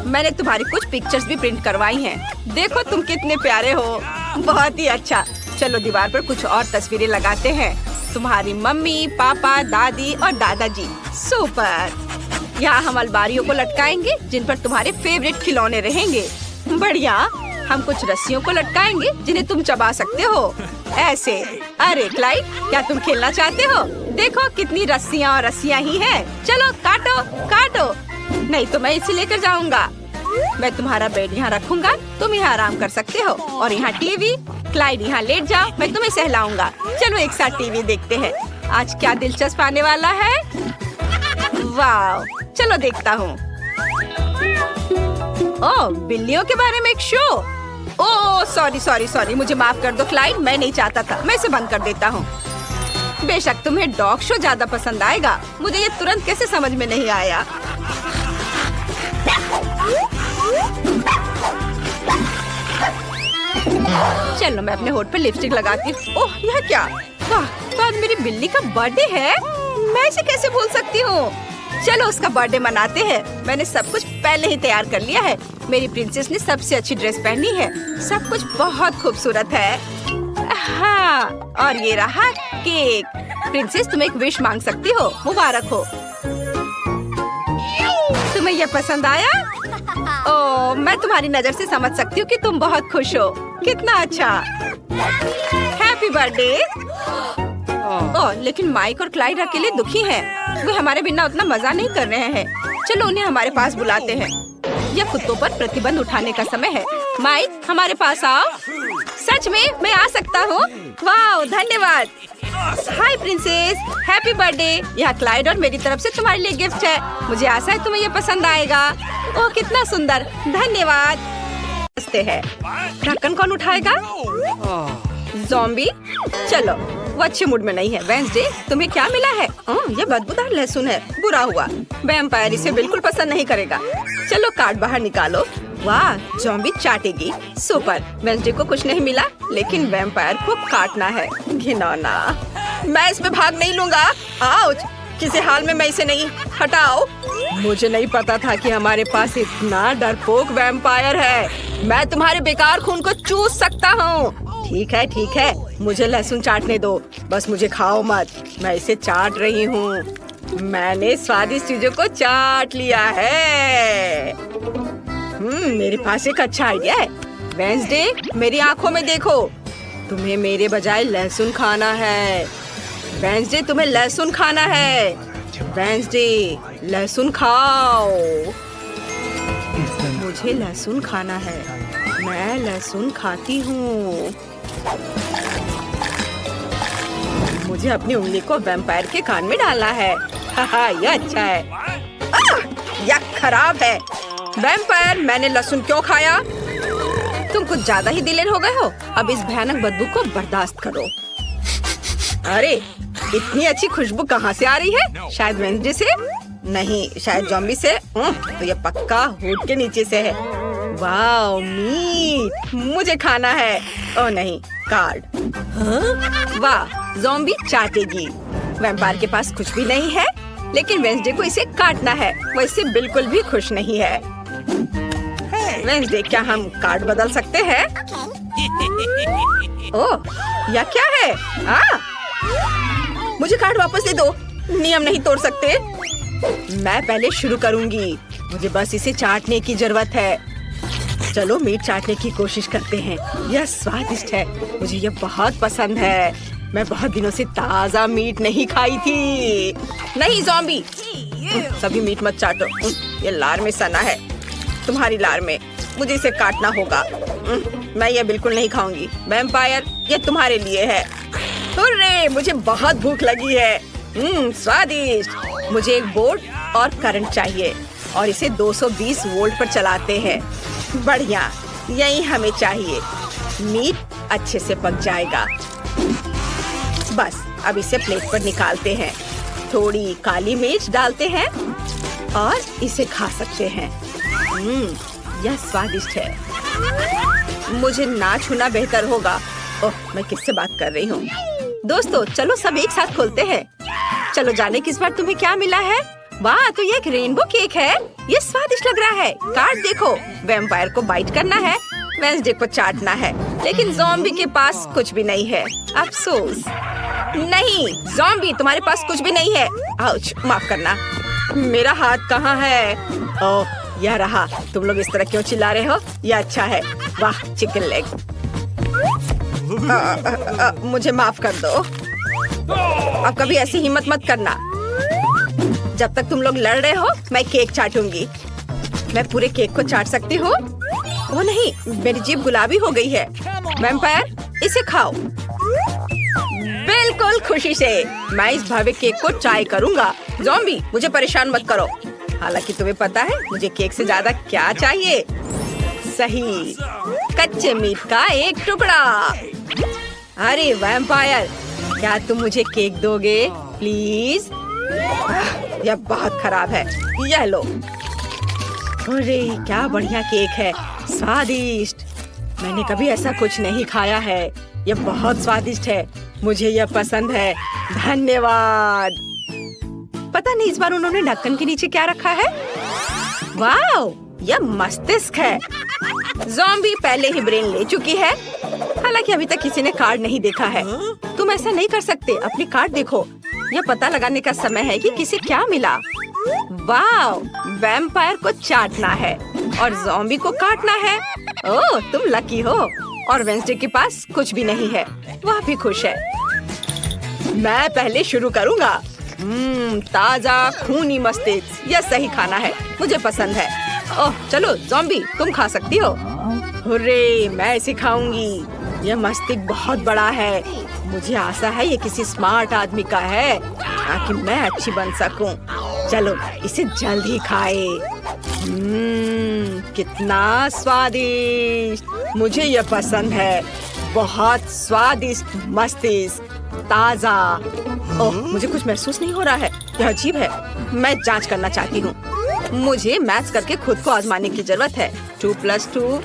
मैंने तुम्हारी कुछ पिक्चर्स भी प्रिंट करवाई हैं। देखो तुम कितने प्यारे हो। बहुत ही अच्छा। चलो दीवार पर कुछ और तस्वीरें लगाते हैं। तुम्हारी मम्मी, पापा, दादी और दादाजी। सुपर। यहाँ हम अलमारियों को लटकाएंगे जिन पर तुम्हारे फेवरेट खिलौने रहेंगे। बढ़िया। हम कुछ रस्सियों को लटकाएंगे जिन्हें तुम चबा सकते हो, ऐसे। अरे क्लाइड, क्या तुम खेलना चाहते हो? देखो कितनी रस्सियाँ और रस्सियाँ ही हैं। चलो काटो काटो। नहीं तो मैं इसे लेकर जाऊंगा। मैं तुम्हारा बेड यहाँ रखूंगा। तुम यहाँ आराम कर सकते हो। और यहाँ टीवी। क्लाइड यहाँ लेट जाओ, मैं तुम्हें सहलाऊंगा। चलो एक साथ टीवी देखते हैं। आज क्या दिलचस्प आने वाला है? वाह, चलो देखता हूँ। ओह, बिल्लियों के बारे में एक show. Oh sorry sorry sorry, मुझे माफ कर दो क्लाइड, मैं नहीं चाहता था। मैं इसे बंद कर देता हूँ। बेशक तुम्हें डॉग शो ज्यादा पसंद आएगा। मुझे ये तुरंत कैसे समझ में नहीं आया। चलो मैं अपने होठ पे लिपस्टिक लगाती हूँ। ओह, यह क्या? वाह, तो आज मेरी बिल्ली का बर्थडे है। मैं इसे कैसे भूल सकती हूँ? चलो उसका बर्थडे मनाते हैं। मैंने सब कुछ पहले ही तैयार कर लिया है। मेरी प्रिंसेस ने सबसे अच्छी ड्रेस पहनी है। सब कुछ बहुत खूबसूरत है। हाँ, और ये रहा केक। प्रिंसेस, तुम एक विश मांग सकती हो। मुबारक हो। तुम्हें ये पसंद आया? ओह, मैं तुम्हारी नजर से समझ सकती हूँ कि तुम बहुत खुश हो। कितना अच्छा। Happy birthday. ओह, लेकिन माइक और क्लाइड अकेले दुखी हैं। वे हमारे बिना उतना मजा नहीं कर रहे हैं। चलो उन्हें हमारे पास बुलाते हैं। यह कुत्तों पर प्रतिबंध उठाने का समय है। माइक, हमारे पास आओ। सच में मैं आ सकता हूँ? वाह, धन्यवाद। हाय प्रिंसेस, हैप्पी बर्थडे। यह क्लाइड और मेरी तरफ से तुम्हारे लिए गिफ्ट है। मुझे आशा है तुम्हें यह पसंद आएगा। ओह, कितना सुंदर। धन्यवाद। है ढक्कन कौन उठाएगा? ज़ॉम्बी। चलो, वो अच्छे मूड में नहीं है। वेंसडे, तुम्हें क्या मिला है? ये बदबूदार लहसुन है। बुरा हुआ। वैम्पायर इसे बिल्कुल पसंद नहीं करेगा। चलो कार्ड बाहर निकालो। वाह, ज़ॉम्बी चाटेगी। सुपर। वेंसडे को कुछ नहीं मिला, लेकिन वैम्पायर को काटना है। घिनौना। मैं इसमें भाग नहीं लूंगा। आउच! किसी हाल में मैं इसे नहीं। हटाओ। मुझे नहीं पता था कि हमारे पास इतना डरपोक वैम्पायर है। मैं तुम्हारे बेकार खून को चूस सकता हूँ। ठीक है, मुझे लहसुन चाटने दो। बस मुझे खाओ मत। मैं इसे चाट रही हूँ। मैंने स्वादिष्ट चीजों को चाट लिया है। मेरे पास एक अच्छा आइडिया है। वेंसडे, मेरी आंखों में देखो। तुम्हें मेरे बजाय लहसुन खाना है। वेंसडे, तुम्हें लहसुन खाना है। वेंसडे, लहसुन खाओ। मुझे लहसुन खाना है। मैं लहसुन खाती हूँ। मुझे अपनी उंगली को वैम्पायर के कान में डालना है। यह अच्छा है। यह खराब है। वैम्पायर, मैंने लहसुन क्यों खाया? तुम कुछ ज्यादा ही दिलेर हो गए हो। अब इस भयानक बदबू को बर्दाश्त करो। अरे, इतनी अच्छी खुशबू कहाँ से आ रही है? शायद वेंसडे से? नहीं, शायद ज़ॉम्बी से। तो ये पक्का हुड के नीचे से है। वाह, मीट। मुझे खाना है। ओह नहीं, कार्ड। वाह, ज़ॉम्बी चाटेगी। वैम्पायर के पास कुछ भी नहीं है, लेकिन वेंसडे को इसे काटना है। वो इससे बिल्कुल भी खुश नहीं है। वेंसडे, क्या हम कार्ड बदल सकते हैं? ओह, यह क्या है? मुझे कार्ड वापस दे दो। नियम नहीं तोड़ सकते। मैं पहले शुरू करूंगी। मुझे बस इसे चाटने की जरूरत है। चलो मीट चाटने की कोशिश करते हैं। यह स्वादिष्ट है। मुझे यह बहुत पसंद है। मैं बहुत दिनों से ताज़ा मीट नहीं खाई थी। नहीं ज़ॉम्बी, सभी मीट मत चाटो। ये लार में सना है। तुम्हारी लार में। मुझे इसे काटना होगा। मैं ये बिल्कुल नहीं खाऊंगी। वैम्पायर, ये तुम्हारे लिए है। हुर्रे, मुझे बहुत भूख लगी है। स्वादिष्ट। मुझे एक बोर्ड और करंट चाहिए और इसे 220 वोल्ट पर चलाते हैं। बढ़िया, यही हमें चाहिए। मीट अच्छे से पक जाएगा। बस अब इसे प्लेट पर निकालते हैं। थोड़ी काली मिर्च डालते हैं और इसे खा सकते हैं। यह स्वादिष्ट है। मुझे ना छूना बेहतर होगा। ओह, मैं किससे बात कर रही हूँ? दोस्तों, चलो सब एक साथ खोलते हैं। चलो जाने किस बार तुम्हें क्या मिला है? वाह, तो ये एक रेनबो केक है। ये स्वादिष्ट लग रहा है। कार्ड देखो। वैम्पायर को बाइट करना है, वेंसडे को चाटना है, लेकिन ज़ॉम्बी के पास कुछ भी नहीं है। अफसोस। नहीं ज़ॉम्बी, तुम्हारे पास कुछ भी नहीं है। आउच, माफ करना। मेरा हाथ कहाँ है? ओह, यह रहा। तुम लोग इस तरह क्यों चिल्ला रहे हो? यह अच्छा है। वाह, चिकन लेग। मुझे माफ कर दो। अब कभी ऐसी हिम्मत मत करना। जब तक तुम लोग लड़ रहे हो, मैं केक चाटूंगी। मैं पूरे केक को चाट सकती हूँ। ओह नहीं, मेरी जीभ गुलाबी हो गई है। वैम्पायर, इसे खाओ। बिल्कुल खुशी से। मैं इस भव्य केक को ट्राई करूंगा। ज़ॉम्बी, मुझे परेशान मत करो। हालांकि तुम्हें पता है मुझे केक से ज्यादा क्या चाहिए? सही, कच्चे मीट का एक टुकड़ा। अरे वैम्पायर, क्या तुम मुझे केक दोगे प्लीज? यह बहुत खराब है। यह लो। अरे क्या बढ़िया केक है, स्वादिष्ट। मैंने कभी ऐसा कुछ नहीं खाया है। यह बहुत स्वादिष्ट है। मुझे यह पसंद है। धन्यवाद। पता नहीं इस बार उन्होंने ढक्कन के नीचे क्या रखा है। वाओ, यह मस्तिष्क है। ज़ॉम्बी पहले ही ब्रेन ले चुकी है। हालांकि अभी तक किसी ने कार्ड नहीं देखा है। तुम ऐसा नहीं कर सकते, अपनी कार्ड देखो। यह पता लगाने का समय है कि किसे क्या मिला। वाओ, वैम्पायर को चाटना है और ज़ॉम्बी को काटना है। ओह, तुम लकी हो। और वेंसडे के पास कुछ भी नहीं है, वह भी खुश है। मैं पहले शुरू करूँगा। ताजा खूनी मस्तिष्क, यह सही खाना है, मुझे पसंद है। ओह चलो ज़ॉम्बी, तुम खा सकती हो। हुर्रे, मैं इसे खाऊंगी। यह मस्तिष्क बहुत बड़ा है। मुझे आशा है ये किसी स्मार्ट आदमी का है ताकि मैं अच्छी बन सकूं। चलो इसे जल्द ही खाए। कितना स्वादिष्ट, मुझे यह पसंद है। बहुत स्वादिष्ट मस्तिष्क, ताजा। ओह, मुझे कुछ महसूस नहीं हो रहा है, यह अजीब है। मैं जांच करना चाहती हूँ। मुझे मैथ्स करके खुद को आजमाने की जरूरत है। 2 + 2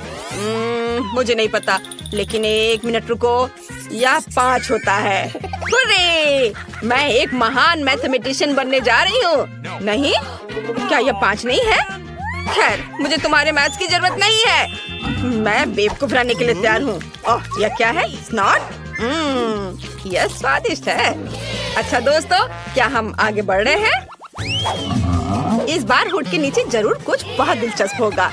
मुझे नहीं पता, लेकिन 1 मिनट रुको, यह 5 होता है। हुर्रे! मैं एक महान मैथमेटिशियन बनने जा रही हूँ। नहीं, क्या यह 5 नहीं है? खैर, मुझे तुम्हारे मैथ्स की जरूरत नहीं है। मैं बेवकूफ रहने के लिए तैयार हूँ। ओह, यह क्या है? स्नॉट? यह स्वादिष्ट है। अच्छा दोस्तों, क्या हम आगे बढ़ रहे हैं? इस बार हुड के नीचे जरूर कुछ बहुत दिलचस्प होगा।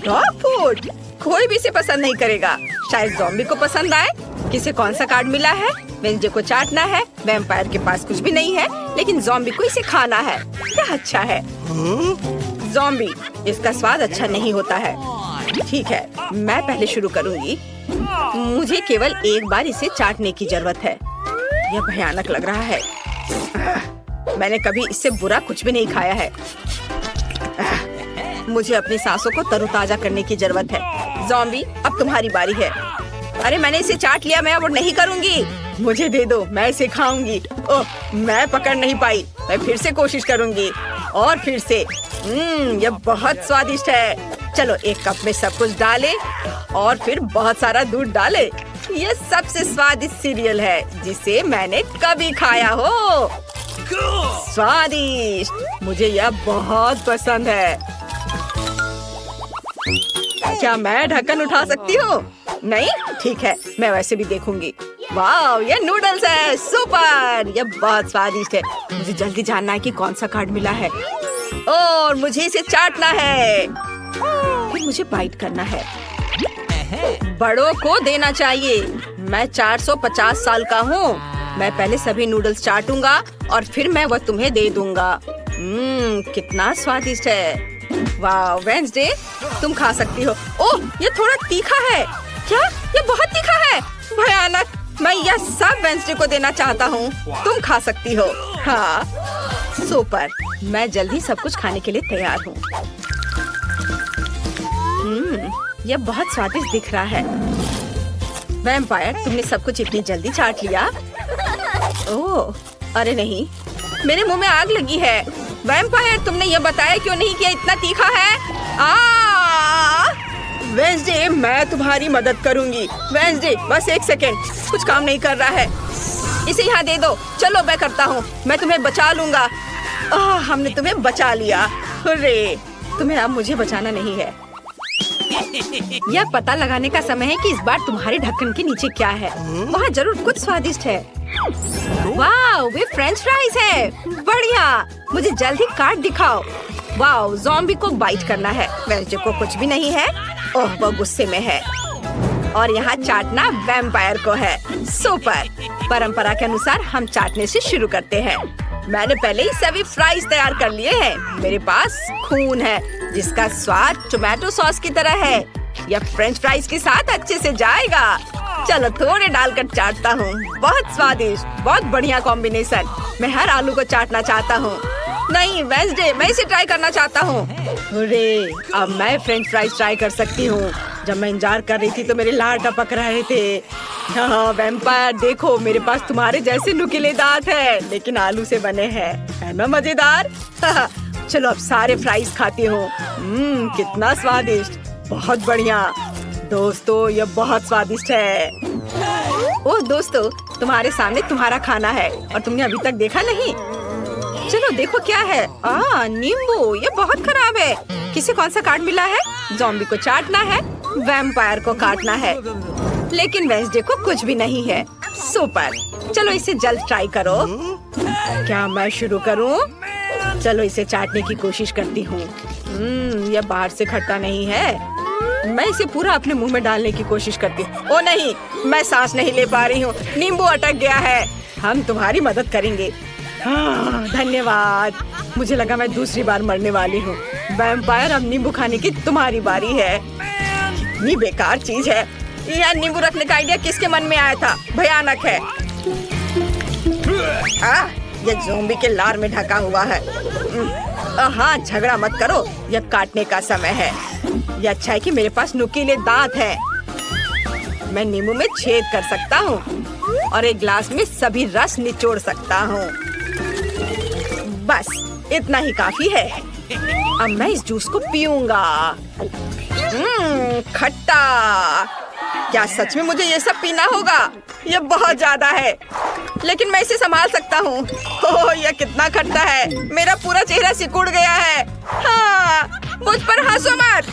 डॉग फूड, कोई भी इसे पसंद नहीं करेगा। शायद ज़ॉम्बी को पसंद आए। किसे कौन सा कार्ड मिला है? वेंसडे को चाटना है। वैम्पायर के पास कुछ भी नहीं है, लेकिन ज़ॉम्बी को इसे खाना है। क्या अच्छा है। ज़ॉम्बी, इसका स्वाद अच्छा नहीं होता है। ठीक है, मैं पहले शुरू करूंगी। मुझे केवल एक बार इसे चाटने की जरूरत है। यह भयानक लग रहा है। मैंने कभी इससे बुरा कुछ भी नहीं खाया है। मुझे अपनी सांसों को तरोताजा करने की जरूरत है। ज़ॉम्बी, अब तुम्हारी बारी है। अरे मैंने इसे चाट लिया, मैं अब नहीं करूंगी। मुझे दे दो, मैं इसे खाऊंगी। ओह, मैं पकड़ नहीं पाई। मैं फिर से कोशिश करूंगी और फिर से। यह बहुत स्वादिष्ट है। चलो एक कप में सब कुछ डालें और फिर बहुत सारा दूध डालें। यह सबसे स्वादिष्ट सीरियल है जिसे मैंने कभी खाया हो। स्वादिष्ट, मुझे यह बहुत पसंद है। क्या मैं ढक्कन उठा सकती हूँ? नहीं? ठीक है, मैं वैसे भी देखूंगी। वाह, ये नूडल्स है। सुपर, यह बहुत स्वादिष्ट है। मुझे जल्दी जानना है कि कौन सा कार्ड मिला है और मुझे इसे चाटना है। फिर मुझे बाइट करना है। बड़ों को देना चाहिए। मैं 450 साल का हूँ। मैं पहले सभी नूडल्स चाटूंगा और फिर मैं वह तुम्हें दे दूंगा। कितना स्वादिष्ट है। वाह वेंसडे, तुम खा सकती हो। ओह, ये थोड़ा तीखा है। क्या? ये बहुत तीखा है। भयानक। मैं यह सब वेंसडे को देना चाहता हूँ। तुम खा सकती हो। हाँ, सुपर। मैं जल्दी सब कुछ खाने के लिए तैयार हूँ। यह बहुत स्वादिष्ट दिख रहा है। वैम्पायर, तुमने सब कुछ इतनी जल्दी चाट लिया? ओह, अरे नहीं, मेरे मुंह में आग लगी है। वैम्पायर, तुमने यह बताया क्यों नहीं कि इतना तीखा है? वेंसडे, मैं तुम्हारी मदद करूंगी। वेंसडे, बस 1 सेकेंड, कुछ काम नहीं कर रहा है। इसे यहाँ दे दो। चलो मैं करता हूँ, मैं तुम्हें बचा लूंगा। हमने तुम्हें बचा लिया। हुर्रे, तुम्हें अब मुझे बचाना नहीं है। यह पता लगाने का समय है कि इस बार तुम्हारे ढक्कन के नीचे क्या है। वहाँ जरूर कुछ स्वादिष्ट है। वाह, वे फ्रेंच फ्राइज है। बढ़िया, मुझे जल्दी कार्ड दिखाओ। वाह, ज़ॉम्बी को बाइट करना है। वेंसडे को कुछ भी नहीं है। ओह, वो गुस्से में है। और यहाँ चाटना वैम्पायर को है। सुपर। परंपरा के अनुसार हम चाटने से शुरू करते हैं। मैंने पहले ही सभी फ्राइज तैयार कर लिए हैं। मेरे पास खून है जिसका स्वाद टोमेटो सॉस की तरह है। यह फ्रेंच फ्राइज के साथ अच्छे से जाएगा। चलो थोड़े डालकर चाटता हूँ। बहुत स्वादिष्ट, बहुत बढ़िया कॉम्बिनेशन। मैं हर आलू को चाटना चाहता हूँ। नहीं वेंसडे, मैं इसे ट्राई करना चाहता हूँ। अरे, अब मैं फ्रेंच फ्राइज ट्राई कर सकती हूँ। जब मैं इंतजार कर रही थी तो मेरे लार टपक रहे थे। हाँ वैम्पायर, देखो मेरे पास तुम्हारे जैसे नुकीले दांत है, लेकिन आलू से बने हैं। है ना मजेदार? चलो अब सारे फ्राइज खाती हूँ। कितना स्वादिष्ट, बहुत बढ़िया। दोस्तों, यह बहुत स्वादिष्ट है। ओह दोस्तों, तुम्हारे सामने तुम्हारा खाना है और तुमने अभी तक देखा नहीं। चलो देखो क्या है। नींबू, ये बहुत खराब है। किसे कौन सा कार्ड मिला है? ज़ॉम्बी को चाटना है, वैम्पायर को काटना है, लेकिन वेंसडे को कुछ भी नहीं है। सुपर, चलो इसे जल्द ट्राई करो। क्या मैं शुरू करूं? चलो इसे चाटने की कोशिश करती हूँ। यह बाहर से खट्टा नहीं है। मैं इसे पूरा अपने मुंह में डालने की कोशिश करती हूँ। ओ नहीं, मैं सांस नहीं ले पा रही हूँ। नींबू अटक गया है। हम तुम्हारी मदद करेंगे। धन्यवाद। मुझे लगा मैं दूसरी बार मरने वाली हूँ। वैम्पायर, अब नींबू खाने की तुम्हारी बारी है। कितनी बेकार चीज है। यह नींबू रखने का आइडिया किसके मन में आया था? भयानक है। यह ज़ॉम्बी के लार में ढका हुआ है। हाँ, झगड़ा मत करो, यह काटने का समय है। यह अच्छा है कि मेरे पास नुकीले दांत हैं। मैं नींबू में छेद कर सकता हूँ और एक ग्लास में सभी रस निचोड़ सकता हूँ। बस इतना ही काफी है। अब मैं इस जूस को पीऊंगा। खट्टा। क्या सच में मुझे ये सब पीना होगा? यह बहुत ज्यादा है, लेकिन मैं इसे संभाल सकता हूँ। ओह, यह कितना खट्टा है। मेरा पूरा चेहरा सिकुड़ गया है। हाँ, मुझ पर हंसो मत।